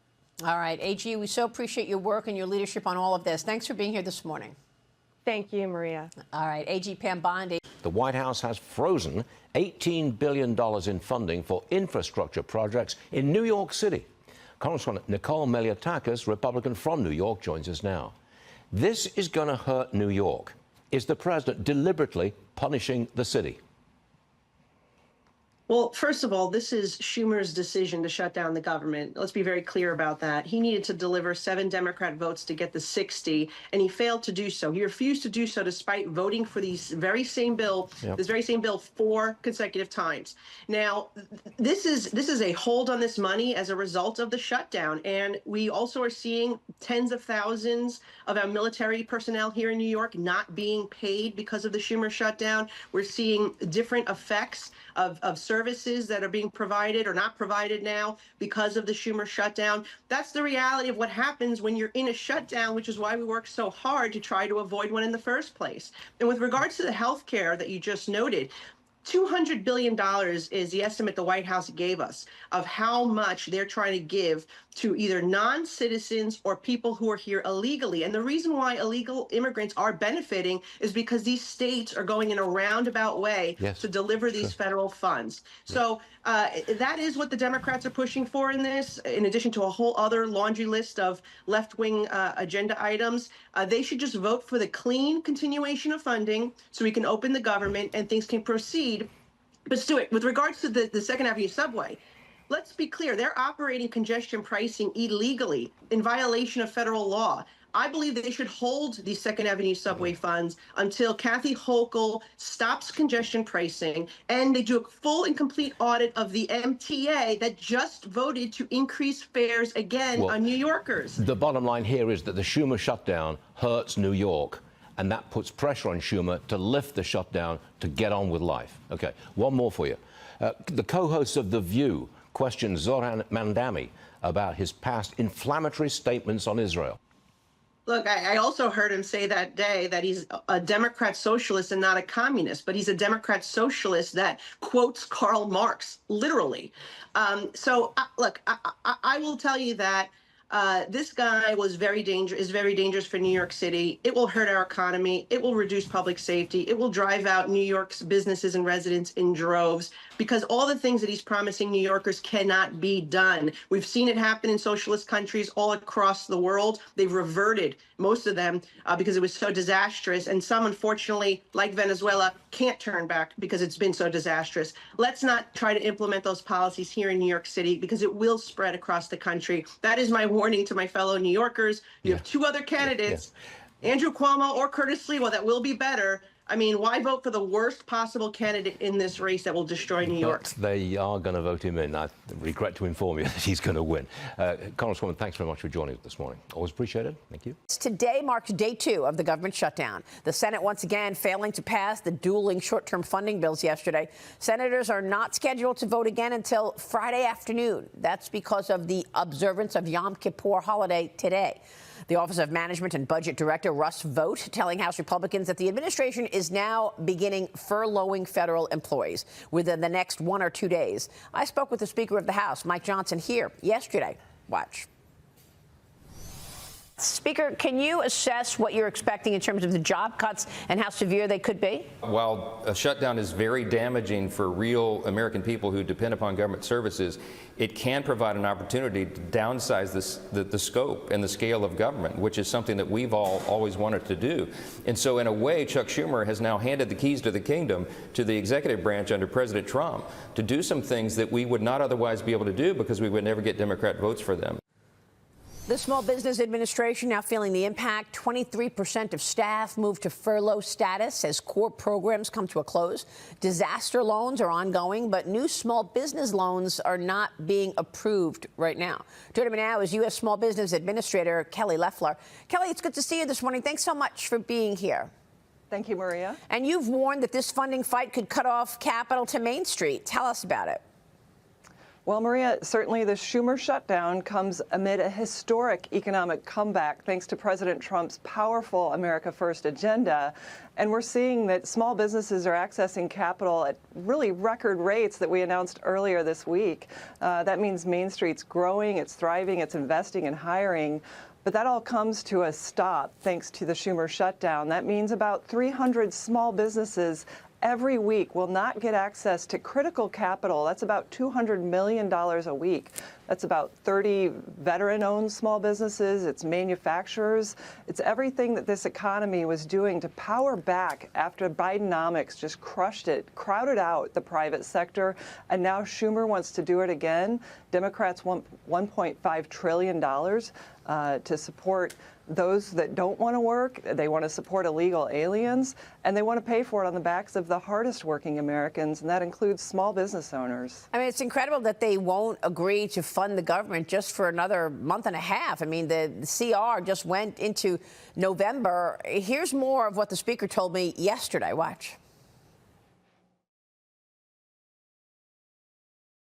Speaker 3: All right, AG, we so appreciate your work and your leadership on all of this. Thanks for being here this morning.
Speaker 10: Thank you, Maria.
Speaker 3: All right, AG Pam Bondi.
Speaker 13: The White House has frozen $18 billion in funding for infrastructure projects in New York City. Congresswoman Nicole Malliotakis, Republican from New York, joins us now. This is going to hurt New York. Is the president deliberately punishing the city?
Speaker 2: Well, first of all, this is Schumer's decision to shut down the government. Let's be very clear about that. He needed to deliver 7 Democrat votes to get the 60, and he failed to do so. He refused to do so despite voting for this very same bill 4 consecutive times. Now, this is a hold on this money as a result of the shutdown, and we also are seeing tens of thousands of our military personnel here in New York not being paid because of the Schumer shutdown. We're seeing different effects of services that are being provided or not provided now because of the Schumer shutdown. That's the reality of what happens when you're in a shutdown, which is why we work so hard to try to avoid one in the first place. And with regards to the health care that you just noted, $200 billion is the estimate the White House gave us of how much they're trying to give to either non-citizens or people who are here illegally. And the reason why illegal immigrants are benefiting is because these states are going in a roundabout way to deliver these federal funds. So that is what the Democrats are pushing for in this, in addition to a whole other laundry list of left-wing agenda items. They should just vote for the clean continuation of funding so we can open the government and things can proceed. But Stuart, with regards to the Second Avenue subway, let's be clear, they're operating congestion pricing illegally in violation of federal law. I believe that they should hold the Second Avenue subway funds until Kathy Hochul stops congestion pricing and they do a full and complete audit of the MTA that just voted to increase fares again on New Yorkers.
Speaker 13: The bottom line here is that the Schumer shutdown hurts New York, and that puts pressure on Schumer to lift the shutdown to get on with life. Okay, one more for you. The co-host of The View questioned Zohran Mamdani about his past inflammatory statements on Israel.
Speaker 2: Look, I also heard him say that day that he's a Democrat socialist and not a communist, but he's a Democrat socialist that quotes Karl Marx, literally. Look, I will tell you that this guy is very dangerous for New York City. It will hurt our economy. It will reduce public safety. It will drive out New York's businesses and residents in droves because all the things that he's promising New Yorkers cannot be done. We've seen it happen in socialist countries all across the world. They've reverted, most of them, because it was so disastrous. And some, unfortunately, like Venezuela, can't turn back because it's been so disastrous. Let's not try to implement those policies here in New York City because it will spread across the country. That is my warning to my fellow New Yorkers. You have 2 other candidates, Andrew Cuomo or Curtis Lee. Well, that will be better. I mean, why vote for the worst possible candidate in this race that will destroy New York?
Speaker 13: But they are going to vote him in. I regret to inform you that he's going to win. Congresswoman, thanks very much for joining us this morning. Always appreciated. Thank you.
Speaker 3: Today marks day 2 of the government shutdown. The Senate once again failing to pass the dueling short-term funding bills yesterday. Senators are not scheduled to vote again until Friday afternoon. That's because of the observance of Yom Kippur holiday today. The Office of Management and Budget Director Russ Vought telling House Republicans that the administration is now beginning furloughing federal employees within the next 1 or 2 days. I spoke with the Speaker of the House, Mike Johnson, here yesterday. Watch. Speaker, can you assess what you're expecting in terms of the job cuts and how severe they could be?
Speaker 4: While a shutdown is very damaging for real American people who depend upon government services, it can provide an opportunity to downsize the scope and the scale of government, which is something that we've all always wanted to do. And so in a way, Chuck Schumer has now handed the keys to the kingdom to the executive branch under President Trump to do some things that we would not otherwise be able to do because we would never get Democrat votes for them.
Speaker 3: The Small Business Administration now feeling the impact. 23% of staff moved to furlough status as core programs come to a close. Disaster loans are ongoing, but new small business loans are not being approved right now. Joining me now is U.S. Small Business Administrator Kelly Loeffler. Kelly, it's good to see you this morning. Thanks so much for being here.
Speaker 7: Thank you, Maria.
Speaker 3: And you've warned that this funding fight could cut off capital to Main Street. Tell us about it.
Speaker 7: Well, Maria, certainly the Schumer shutdown comes amid a historic economic comeback thanks to President Trump's powerful America First agenda. And we're seeing that small businesses are accessing capital at really record rates that we announced earlier this week. That means Main Street's growing, it's thriving, it's investing and hiring. But that all comes to a stop thanks to the Schumer shutdown. That means about 300 small businesses every week will not get access to critical capital. That's about $200 million a week. That's about 30 veteran-owned small businesses. It's manufacturers. It's everything that this economy was doing to power back after Bidenomics just crushed it, crowded out the private sector, and now Schumer wants to do it again. Democrats want $1.5 trillion to support those that don't want to work. They want to support illegal aliens, and they want to pay for it on the backs of the hardest working Americans, and that includes small business owners.
Speaker 3: I mean, it's incredible that they won't agree to fund the government just for another month and a half. I mean, the CR just went into November. Here's more of what the Speaker told me yesterday. Watch.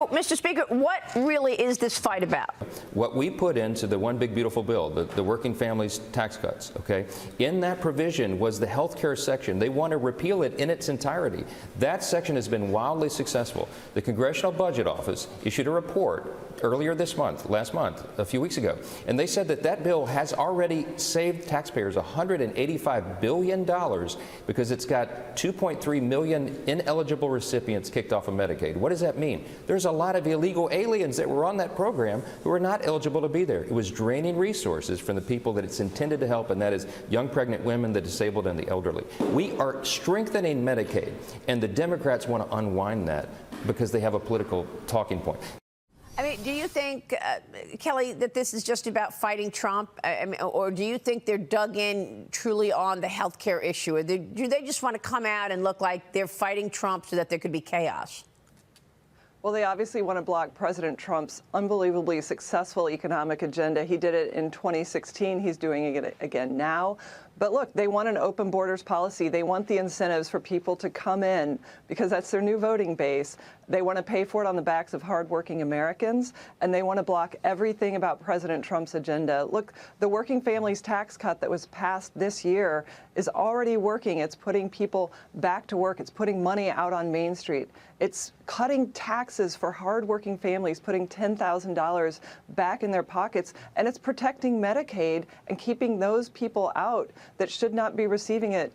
Speaker 3: Mr. Speaker, what really is this fight about?
Speaker 4: What we put into the One Big Beautiful Bill, the working families tax cuts, okay, in that provision was the health care section. They want to repeal it in its entirety. That section has been wildly successful. The Congressional Budget Office issued a report earlier this month, last month, a few weeks ago, and they said that that bill has already saved taxpayers $185 billion because it's got 2.3 million ineligible recipients kicked off of Medicaid. What does that mean? There's a lot of illegal aliens that were on that program who are not eligible to be there. It was draining resources from the people that it's intended to help, and that is young pregnant women, the disabled, and the elderly. We are strengthening Medicaid, and the Democrats want to unwind that because they have a political talking point.
Speaker 3: I mean, do you think, Kelly, that this is just about fighting Trump? I mean, or do you think they're dug in truly on the health care issue? Or do they just want to come out and look like they're fighting Trump so that there could be chaos?
Speaker 7: Well, they obviously want to block President Trump's unbelievably successful economic agenda. He did it in 2016. He's doing it again now. But look, they want an open borders policy. They want the incentives for people to come in because that's their new voting base. They want to pay for it on the backs of hardworking Americans, and they want to block everything about President Trump's agenda. Look, the working families tax cut that was passed this year is already working. It's putting people back to work. It's putting money out on Main Street. It's cutting taxes for hardworking families, putting $10,000 back in their pockets, and it's protecting Medicaid and keeping those people out that should not be receiving it,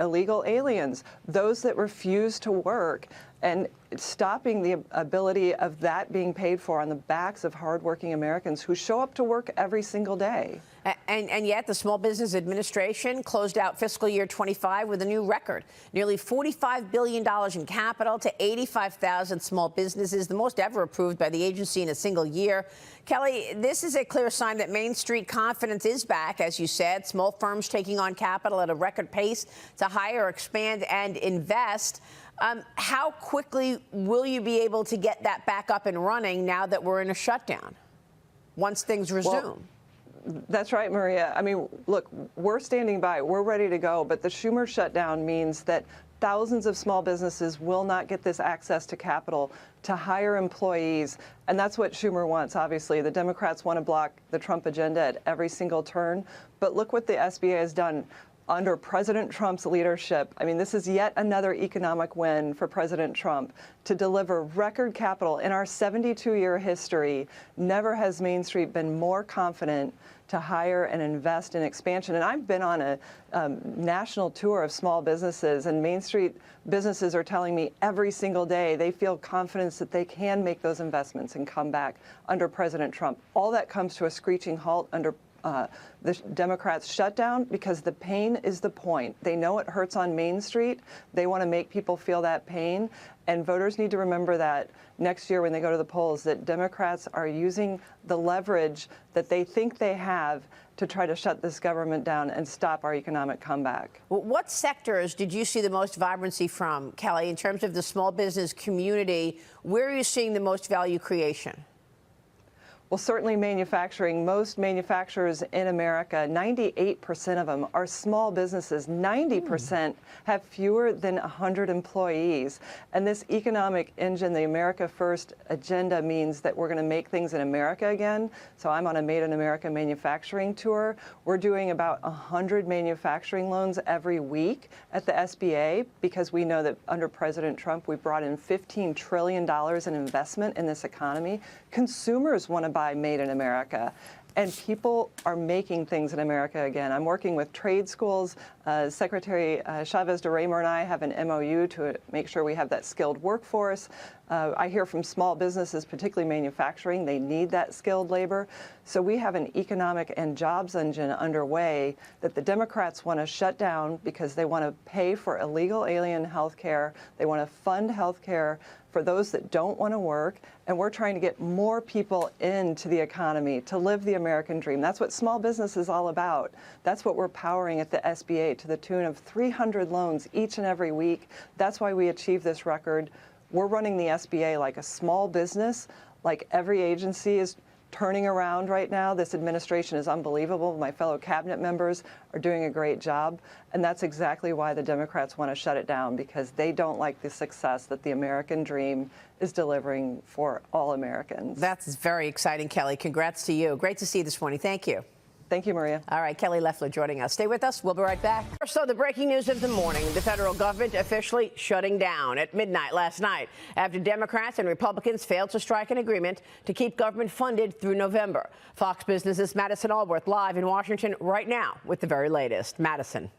Speaker 7: illegal aliens, those that refuse to work, and stopping the ability of that being paid for on the backs of hardworking Americans who show up to work every single day.
Speaker 3: And yet the Small Business Administration closed out fiscal year 25 with a new record, nearly $45 billion in capital to 85,000 small businesses, the most ever approved by the agency in a single year. Kelly, this is a clear sign that Main Street confidence is back, as you said, small firms taking on capital at a record pace to hire, expand, and invest. How quickly will you be able to get that back up and running now that we're in a shutdown, once things resume?
Speaker 7: Well, that's right, Maria. I mean, look, we're standing by. We're ready to go. But the Schumer shutdown means that thousands of small businesses will not get this access to capital to hire employees. And that's what Schumer wants, obviously. The Democrats want to block the Trump agenda at every single turn. But look what the SBA has done. under President Trump's leadership, I mean, this is yet another economic win for President Trump to deliver record capital. In our 72-year history, never has Main Street been more confident to hire and invest in expansion. And I've been on a national tour of small businesses, and Main Street businesses are telling me every single day they feel confidence that they can make those investments and come back under President Trump. All that comes to a screeching halt under the Democrats' shutdown, because the pain is the point. They know it hurts on Main Street. They want to make people feel that pain. And voters need to remember that next year when they go to the polls, that Democrats are using the leverage that they think they have to try to shut this government down and stop our economic comeback.
Speaker 3: Well, what sectors did you see the most vibrancy from, Kelly, in terms of the small business community? Where are you seeing the most value creation?
Speaker 7: Well, certainly manufacturing. Most manufacturers in America, 98% of them are small businesses. 90% have fewer than 100 employees. And this economic engine, the America First agenda, means that we're going to make things in America again. So I'm on a Made in America manufacturing tour. We're doing about 100 manufacturing loans every week at the SBA, because we know that under President Trump, we brought in $15 trillion in investment in this economy. Consumers want to buy Made in America, and people are making things in America again. I'm working with trade schools. Secretary Chavez de Reymer and I have an MOU to make sure we have that skilled workforce. I hear from small businesses, particularly manufacturing, they need that skilled labor. So we have an economic and jobs engine underway that the Democrats want to shut down because they want to pay for illegal alien health care. They want to fund health care for those that don't want to work, and we're trying to get more people into the economy to live the American dream. That's what small business is all about. That's what we're powering at the SBA to the tune of 300 loans each and every week. That's why we achieve this record. We're running the SBA like a small business, like every agency is turning around right now. This administration is unbelievable. My fellow cabinet members are doing a great job. And that's exactly why the Democrats want to shut it down, because they don't like the success that the American dream is delivering for all Americans.
Speaker 3: That's very exciting, Kelly. Congrats to you. Great to see you this morning. Thank you.
Speaker 7: Thank you, Maria.
Speaker 3: All right, Kelly Loeffler joining us. Stay with us. We'll be right back. First, the breaking news of the morning. The federal government officially shutting down at midnight last night after Democrats and Republicans failed to strike an agreement to keep government funded through November. Fox Business's Madison Alworth live in Washington right now with the very latest. Madison.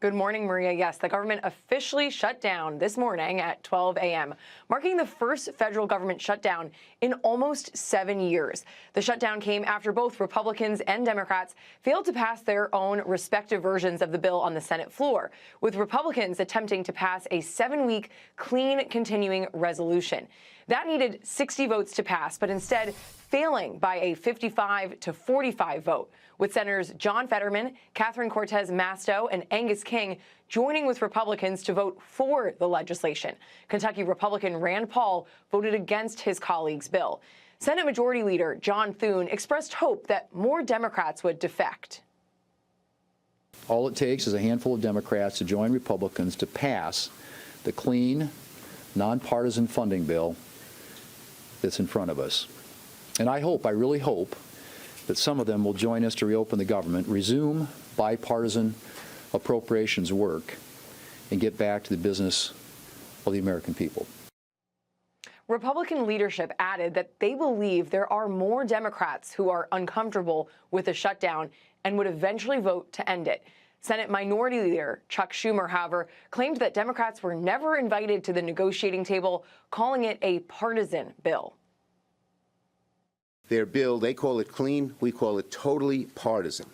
Speaker 8: Good morning, Maria. Yes, the government officially shut down this morning at 12 a.m., marking the first federal government shutdown in almost 7 years. The shutdown came after both Republicans and Democrats failed to pass their own respective versions of the bill on the Senate floor, with Republicans attempting to pass a 7-week clean continuing resolution. That needed 60 votes to pass, but instead failing by a 55-45 vote, with Senators John Fetterman, Catherine Cortez Masto, and Angus King joining with Republicans to vote for the legislation. Kentucky Republican Rand Paul voted against his colleague's bill. Senate Majority Leader John Thune expressed hope that more Democrats would defect.
Speaker 22: All it takes is a handful of Democrats to join Republicans to pass the clean, nonpartisan funding bill that's in front of us. And I really hope, that some of them will join us to reopen the government, resume bipartisan appropriations work, and get back to the business of the American people.
Speaker 8: Republican leadership added that they believe there are more Democrats who are uncomfortable with the shutdown and would eventually vote to end it. Senate Minority Leader Chuck Schumer, however, claimed that Democrats were never invited to the negotiating table, calling it a partisan bill.
Speaker 23: Their bill, they call it clean, we call it totally partisan.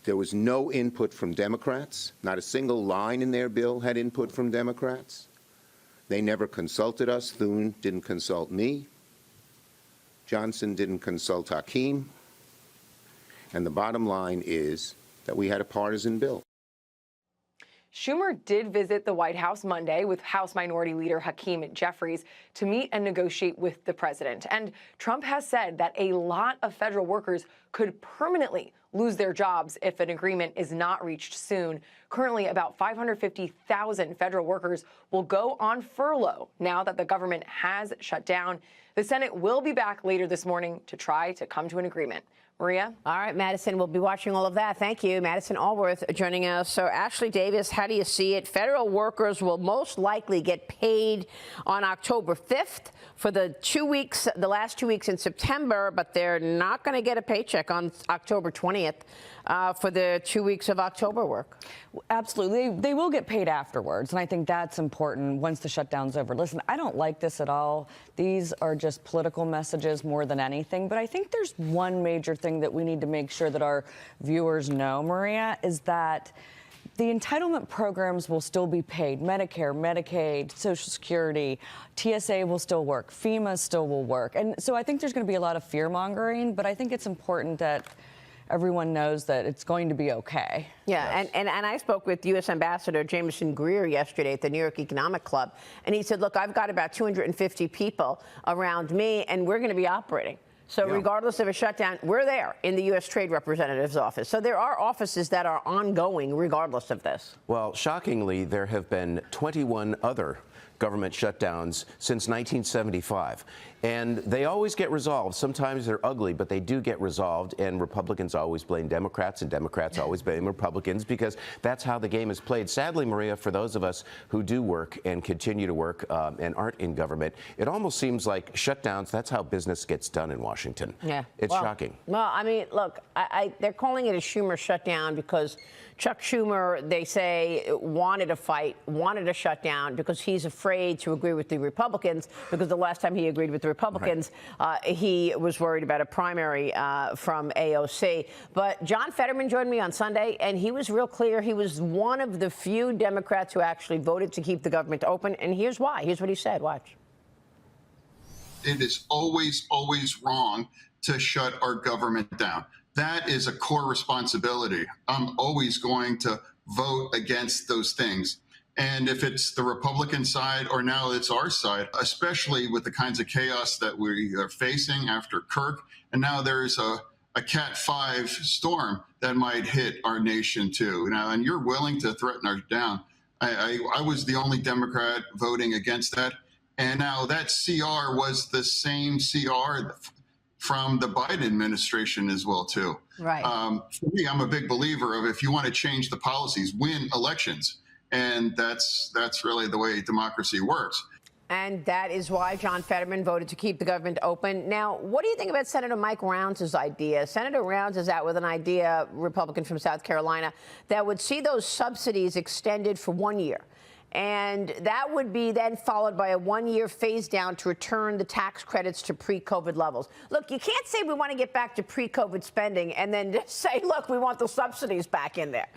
Speaker 23: There was no input from Democrats. Not a single line in their bill had input from Democrats. They never consulted us. Thune didn't consult me. Johnson didn't consult Hakeem. And the bottom line is that we had a partisan bill.
Speaker 8: Schumer did visit the White House Monday with House Minority Leader Hakeem Jeffries to meet and negotiate with the president. And Trump has said that a lot of federal workers could permanently lose their jobs if an agreement is not reached soon. Currently, about 550,000 federal workers will go on furlough now that the government has shut down. The Senate will be back later this morning to try to come to an agreement. Maria?
Speaker 3: All right, Madison, we'll be watching all of that. Thank you. Madison Allworth joining us. So, Ashley Davis, how do you see it? Federal workers will most likely get paid on October 5th for the last 2 weeks in September, but they're not going to get a paycheck on October 20th for the 2 weeks of October work.
Speaker 5: Absolutely. They will get paid afterwards, and I think that's important once the shutdown's over. Listen, I don't like this at all. These are just political messages more than anything, but I think there's one major thing that we need to make sure that our viewers know, Maria, is that the entitlement programs will still be paid. Medicare, Medicaid, Social Security, TSA will still work. FEMA still will work. And so I think there's going to be a lot of fear-mongering, but I think it's important that everyone knows that it's going to be okay.
Speaker 3: Yeah, yes. and I spoke with U.S. Ambassador Jameson Greer yesterday at the New York Economic Club, and he said, look, I've got about 250 people around me, and we're going to be operating. So regardless of a shutdown, we're there in the U.S. Trade Representative's office. So there are offices that are ongoing regardless of this.
Speaker 9: Well, shockingly, there have been 21 other government shutdowns since 1975. And they always get resolved. Sometimes they're ugly, but they do get resolved. And Republicans always blame Democrats, and Democrats always blame Republicans, because that's how the game is played. Sadly, Maria, for those of us who do work and continue to work and aren't in government, it almost seems like shutdowns, that's how business gets done in Washington.
Speaker 3: Yeah.
Speaker 9: It's shocking.
Speaker 3: Well, I mean, look, they're calling it a Schumer shutdown because Chuck Schumer, they say, wanted a fight, wanted a shutdown because he's afraid to agree with the Republicans, because the last time he agreed with the Republicans, he was worried about a primary from AOC. But John Fetterman joined me on Sunday, and he was real clear. He was one of the few Democrats who actually voted to keep the government open, and here's why. Here's what he said. Watch.
Speaker 12: It is always, always wrong to shut our government down. That is a core responsibility. I'm always going to vote against those things. And if it's the Republican side or now it's our side, especially with the kinds of chaos that we are facing after Kirk, and now there's a Cat 5 storm that might hit our nation too. Now, and you're willing to threaten us down. I was the only Democrat voting against that. And now that CR was the same CR from the Biden administration as well, too.
Speaker 3: Right.
Speaker 12: For me, I'm a big believer of, if you want to change the policies, win elections. And that's really the way democracy works.
Speaker 3: And that is why John Fetterman voted to keep the government open. Now, what do you think about Senator Mike Rounds' idea? Senator Rounds is out with an idea, Republican from South Carolina, that would see those subsidies extended for 1 year. And that would be then followed by a 1-year phase down to return the tax credits to pre-COVID levels. Look, you can't say we want to get back to pre-COVID spending and then just say, look, we want the subsidies back in there.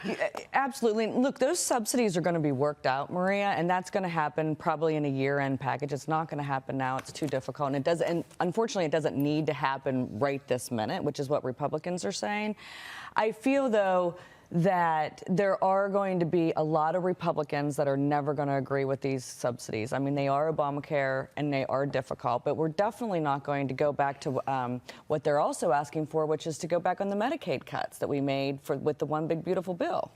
Speaker 5: Absolutely. Look, those subsidies are going to be worked out, Maria, and that's going to happen probably in a year-end package. It's not going to happen now. It's too difficult. And it doesn't, and unfortunately, it doesn't need to happen right this minute, which is what Republicans are saying. I feel, though, that there are going to be a lot of Republicans that are never going to agree with these subsidies. I mean, they are Obamacare and they are difficult, but we're definitely not going to go back to what they're also asking for, which is to go back on the Medicaid cuts that we made with the One Big Beautiful Bill.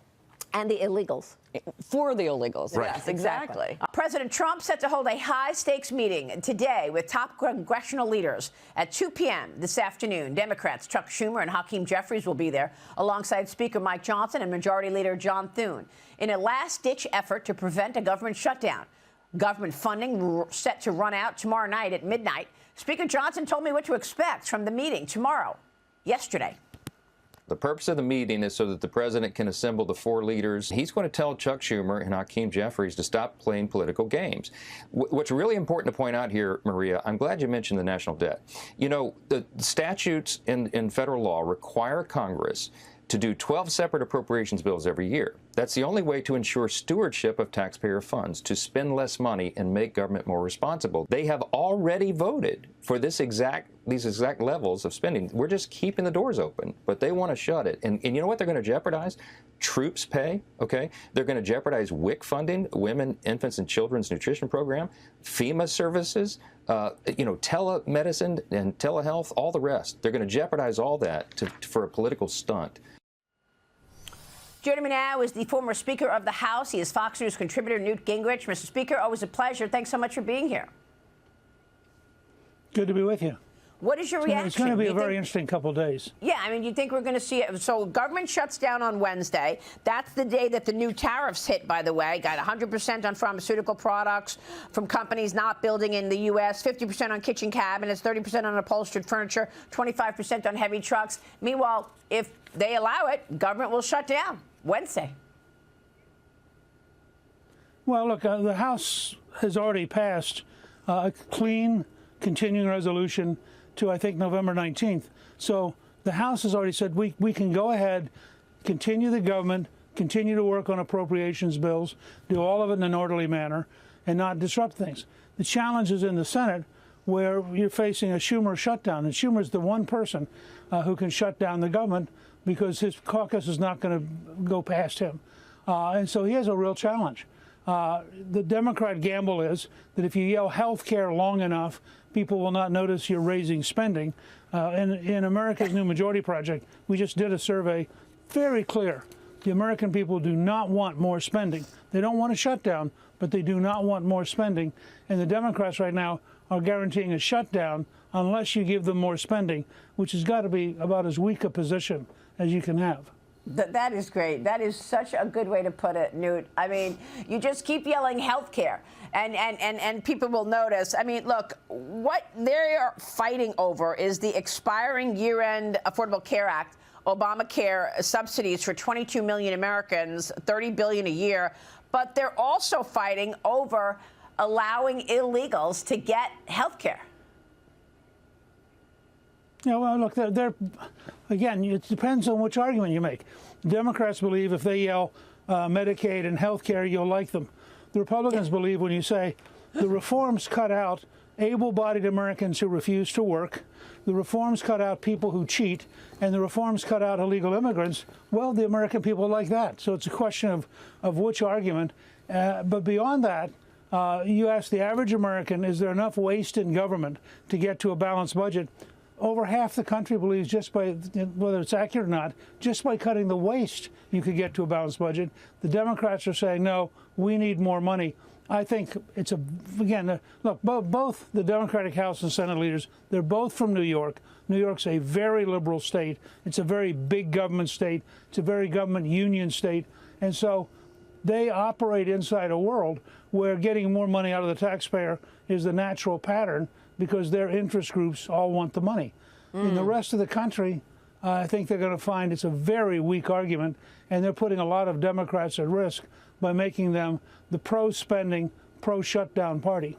Speaker 3: And the illegals.
Speaker 5: For the illegals,
Speaker 3: right.
Speaker 5: Yes, exactly.
Speaker 3: President Trump set to hold a high-stakes meeting today with top congressional leaders at 2 p.m. this afternoon. Democrats Chuck Schumer and Hakeem Jeffries will be there, alongside Speaker Mike Johnson and Majority Leader John Thune, in a last-ditch effort to prevent a government shutdown. Government funding set to run out tomorrow night at midnight. Speaker Johnson told me what to expect from the meeting yesterday.
Speaker 4: The purpose of the meeting is so that the president can assemble the four leaders. He's going to tell Chuck Schumer and Hakeem Jeffries to stop playing political games. What's really important to point out here, Maria, I'm glad you mentioned the national debt. You know, the statutes in federal law require Congress to do 12 separate appropriations bills every year. That's the only way to ensure stewardship of taxpayer funds, to spend less money and make government more responsible. They have already voted for these exact levels of spending. We're just keeping the doors open, but they want to shut it. And you know what they're going to jeopardize? Troops pay, okay? They're going to jeopardize WIC funding, Women, Infants, and Children's Nutrition Program, FEMA services, telemedicine and telehealth, all the rest. They're going to jeopardize all that for a political stunt.
Speaker 3: Joining me now is the former Speaker of the House. He is Fox News contributor Newt Gingrich. Mr. Speaker, always a pleasure. Thanks so much for being here.
Speaker 24: Good to be with you.
Speaker 3: What is your reaction?
Speaker 1: It's going to be a very interesting couple of days.
Speaker 3: Yeah, I mean, you think we're going to see it? So government shuts down on Wednesday. That's the day that the new tariffs hit, by the way. Got 100% on pharmaceutical products from companies not building in the U.S., 50% on kitchen cabinets, 30% on upholstered furniture, 25% on heavy trucks. Meanwhile, if they allow it, government will shut down Wednesday.
Speaker 1: Well, look, the House has already passed a clean continuing resolution to, I think, November 19th. So the House has already said we can go ahead, continue the government, continue to work on appropriations bills, do all of it in an orderly manner, and not disrupt things. The challenge is in the Senate, where you're facing a Schumer shutdown. And Schumer's the one person who can shut down the government because his caucus is not going to go past him. And so he has a real challenge. The Democrat gamble is that if you yell health care long enough, people will not notice you're raising spending. In America's New Majority Project, we just did a survey, very clear. The American people do not want more spending. They don't want a shutdown, but they do not want more spending. And the Democrats right now are guaranteeing a shutdown unless you give them more spending, which has got to be about as weak a position as you can have.
Speaker 3: That is great. That is such a good way to put it, Newt. I mean, you just keep yelling health care, and people will notice. I mean, look, what they're fighting over is the expiring year-end Affordable Care Act, Obamacare subsidies for 22 million Americans, $30 billion a year. But they're also fighting over allowing illegals to get health care.
Speaker 1: Yeah, well, look, again, it depends on which argument you make. The Democrats believe if they yell Medicaid and health care, you'll like them. The Republicans believe when you say the reforms cut out able-bodied Americans who refuse to work, the reforms cut out people who cheat, and the reforms cut out illegal immigrants, well, the American people like that. So it's a question of which argument. But beyond that, you ask the average American, is there enough waste in government to get to a balanced budget? Over half the country believes just by, whether it's accurate or not, just by cutting the waste, you could get to a balanced budget. The Democrats are saying, no, we need more money. I think it's look, both the Democratic House and Senate leaders, they're both from New York. New York's a very liberal state. It's a very big government state. It's a very government union state. And so they operate inside a world where getting more money out of the taxpayer is the natural pattern, because their interest groups all want the money. In the rest of the country, I think they're going to find it's a very weak argument, and they're putting a lot of Democrats at risk by making them the pro-spending, pro-shutdown party.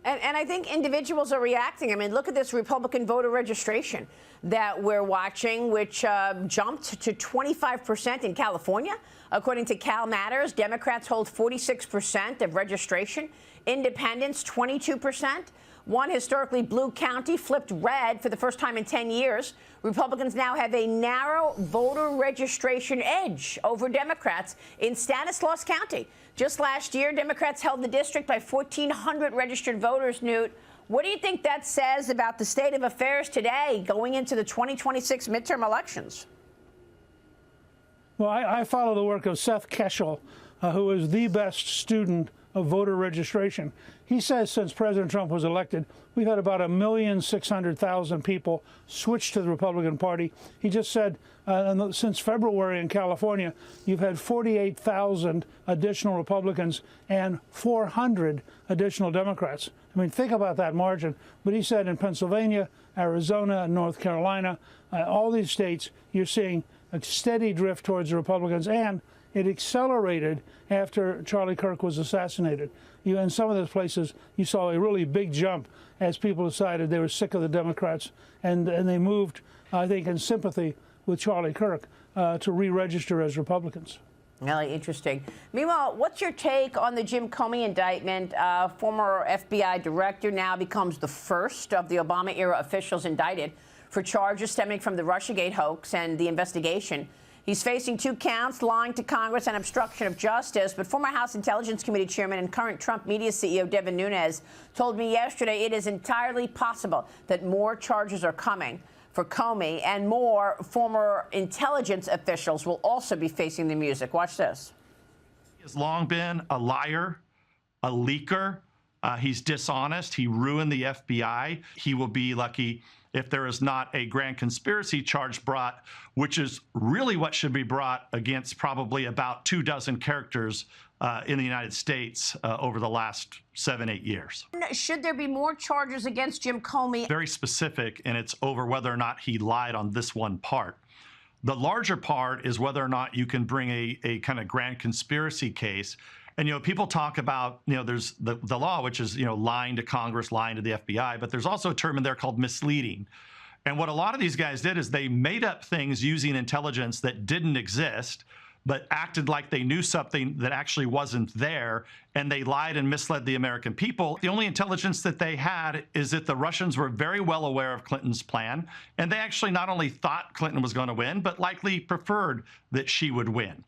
Speaker 3: And I think individuals are reacting. I mean, look at this Republican voter registration that we're watching, which jumped to 25% in California. According to Cal Matters, Democrats hold 46% of registration, independents 22%. One historically blue county flipped red for the first time in 10 years. Republicans now have a narrow voter registration edge over Democrats in Stanislaus County. Just last year, Democrats held the district by 1,400 registered voters, Newt. What do you think that says about the state of affairs today going into the 2026 midterm elections?
Speaker 1: Well, I follow the work of Seth Keshel, who is the best student of voter registration. He says since President Trump was elected, we've had about 1,600,000 people switch to the Republican Party. He just said since February in California, you've had 48,000 additional Republicans and 400 additional Democrats. I mean, think about that margin. But he said in Pennsylvania, Arizona, and North Carolina, all these states, you're seeing a steady drift towards the Republicans, and it accelerated after Charlie Kirk was assassinated. In some of those places, you saw a really big jump as people decided they were sick of the Democrats, and they moved, I think, in sympathy with Charlie Kirk to re-register as Republicans.
Speaker 3: Really interesting. Meanwhile, what's your take on the Jim Comey indictment? Former FBI director now becomes the first of the Obama-era officials indicted for charges stemming from the Russiagate hoax and the investigation. He's facing 2 counts, lying to Congress and obstruction of justice. But former House Intelligence Committee Chairman and current Trump media CEO Devin Nunes told me yesterday it is entirely possible that more charges are coming for Comey, and more former intelligence officials will also be facing the music. Watch this.
Speaker 19: He has long been a liar, a leaker. He's dishonest. He ruined the FBI. He will be lucky if there is not a grand conspiracy charge brought, which is really what should be brought against probably about 24 characters in the United States over the last 7-8 years.
Speaker 3: Should there be more charges against Jim Comey?
Speaker 19: Very specific, and it's over whether or not he lied on this one part. The larger part is whether or not you can bring a kind of grand conspiracy case. And, people talk about, there's the law, which is, lying to Congress, lying to the FBI, but there's also a term in there called misleading. And what a lot of these guys did is they made up things using intelligence that didn't exist, but acted like they knew something that actually wasn't there, and they lied and misled the American people. The only intelligence that they had is that the Russians were very well aware of Clinton's plan, and they actually not only thought Clinton was going to win, but likely preferred that she would win.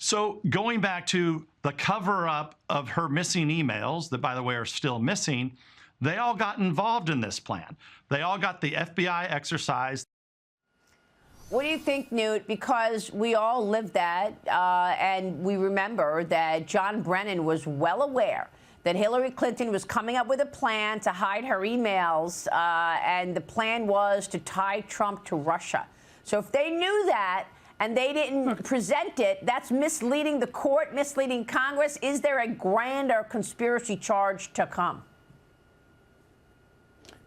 Speaker 19: So going back to the cover-up of her missing emails, that, by the way, are still missing, they all got involved in this plan. They all got the FBI exercise.
Speaker 3: What do you think, Newt? Because we all lived that, and we remember that John Brennan was well aware that Hillary Clinton was coming up with a plan to hide her emails, and the plan was to tie Trump to Russia. So if they knew that and they didn't present it, that's misleading the court, misleading Congress. Is there a grander conspiracy charge to come?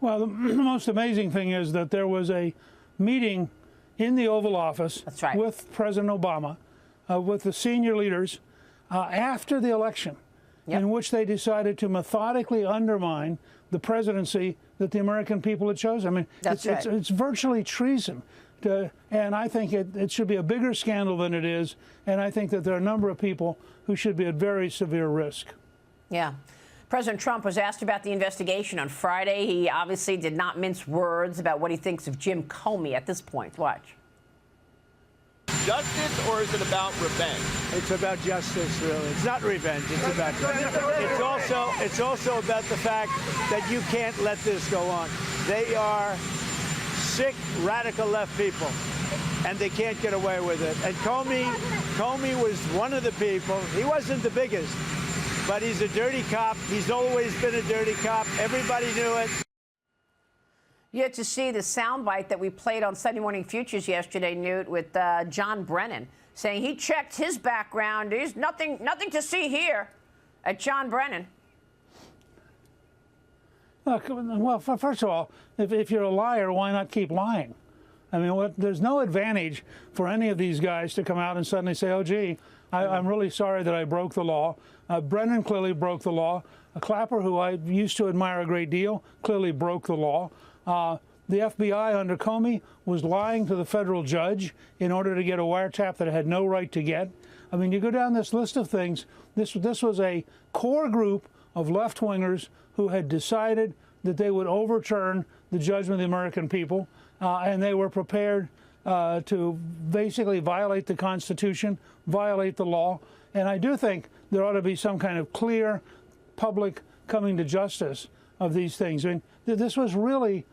Speaker 1: Well, the most amazing thing is that there was a meeting in the Oval Office with President Obama, with the senior leaders, after the election, in which they decided to methodically undermine the presidency that the American people had chosen. I mean, it's virtually treason. And I think it should be a bigger scandal than it is. And I think that there are a number of people who should be at very severe risk.
Speaker 3: Yeah. President Trump was asked about the investigation on Friday. He obviously did not mince words about what he thinks of Jim Comey at this point. Watch.
Speaker 20: Justice, or is it about revenge?
Speaker 14: It's about justice, really. It's not revenge. It's about justice. It's also about the fact that you can't let this go on. They are sick, radical left people, and they can't get away with it. And Comey was one of the people. He wasn't the biggest, but he's a dirty cop. He's always been a dirty cop. Everybody knew it.
Speaker 3: You had to see the soundbite that we played on Sunday Morning Futures yesterday, Newt, with John Brennan saying he checked his background. There's nothing to see here at John Brennan.
Speaker 1: Look, well, first of all, if you're a liar, why not keep lying? I mean, there's no advantage for any of these guys to come out and suddenly say, oh, gee, I'm really sorry that I broke the law. Brennan clearly broke the law. Clapper, who I used to admire a great deal, clearly broke the law. The FBI under Comey was lying to the federal judge in order to get a wiretap that it had no right to get. I mean, you go down this list of things. This was a core group of left-wingers who had decided that they would overturn the judgment of the American people, and they were prepared to basically violate the Constitution, violate the law. And I do think there ought to be some kind of clear public coming to justice of these things. I mean, this was really,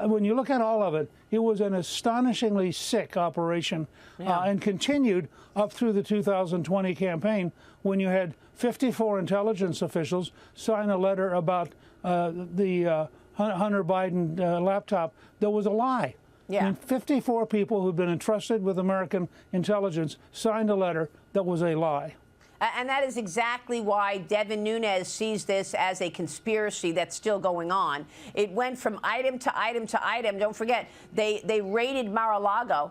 Speaker 1: when you look at all of it, it was an astonishingly sick operation, and continued up through the 2020 campaign, when you had 54 intelligence officials sign a letter about the Hunter Biden laptop that was a lie.
Speaker 3: Yeah.
Speaker 1: And 54 people who've been entrusted with American intelligence signed a letter that was a lie.
Speaker 3: And that is exactly why Devin Nunes sees this as a conspiracy that's still going on. It went from item to item to item. Don't forget, they raided Mar-a-Lago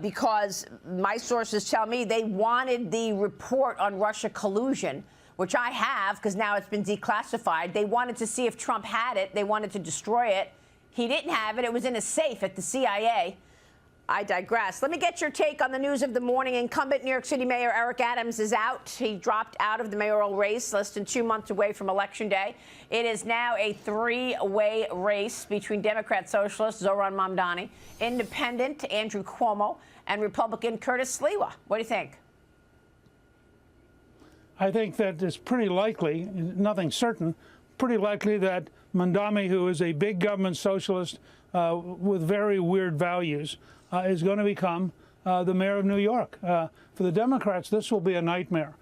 Speaker 3: because my sources tell me they wanted the report on Russia collusion, which I have because now it's been declassified. They wanted to see if Trump had it. They wanted to destroy it. He didn't have it. It was in a safe at the CIA. I digress. Let me get your take on the news of the morning. Incumbent New York City Mayor Eric Adams is out. He dropped out of the mayoral race less than 2 months away from Election Day. It is now a three-way race between Democrat Socialist Zohran Mamdani, Independent Andrew Cuomo, and Republican Curtis Sliwa. What do you think?
Speaker 1: I think that it's pretty likely, nothing certain, pretty likely that Mamdani, who is a big government socialist with very weird values, is going to become the mayor of New York. For the Democrats, this will be a nightmare.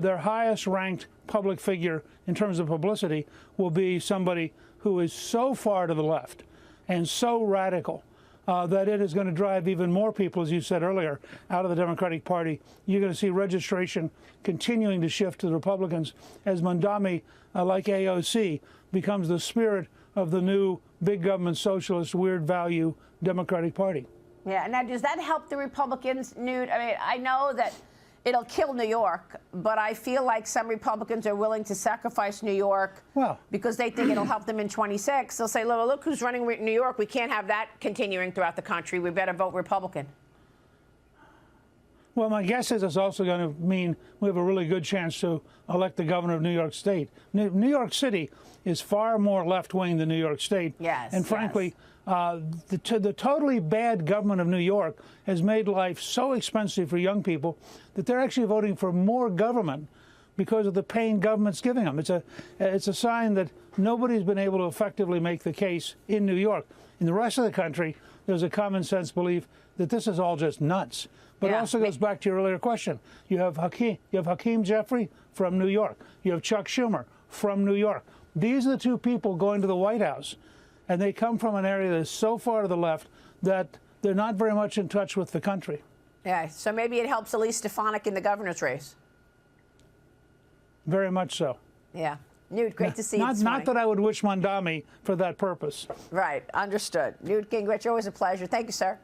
Speaker 1: Their highest ranked public figure in terms of publicity will be somebody who is so far to the left and so radical that it is going to drive even more people, as you said earlier, out of the Democratic Party. You're going to see registration continuing to shift to the Republicans as Mamdani, like AOC, becomes the spirit of the new big government socialist weird value Democratic Party.
Speaker 3: Yeah. Now, does that help the Republicans, Newt? I mean, I know that it'll kill New York, but I feel like some Republicans are willing to sacrifice New York because they think it'll help them in 26. They'll say, look who's running New York. We can't have that continuing throughout the country. We better vote Republican.
Speaker 1: Well, my guess is it's also going to mean we have a really good chance to elect the governor of New York State. New York City is far more left-wing than New York State.
Speaker 3: Yes.
Speaker 1: And frankly, the totally bad government of New York has made life so expensive for young people that they're actually voting for more government because of the pain government's giving them. It's a sign that nobody's been able to effectively make the case in New York. In the rest of the country, there's a common sense belief that this is all just nuts. But it also goes back to your earlier question. You have Hakeem Jeffries from New York. You have Chuck Schumer from New York. These are the two people going to the White House. And they come from an area that is so far to the left that they're not very much in touch with the country.
Speaker 3: Yeah, so maybe it helps Elise Stefanik in the governor's race.
Speaker 1: Very much so.
Speaker 3: Yeah. Newt, great to see you this morning.
Speaker 1: Not that I would wish Mamdani for that purpose.
Speaker 3: Right, understood. Newt Gingrich, always a pleasure. Thank you, sir.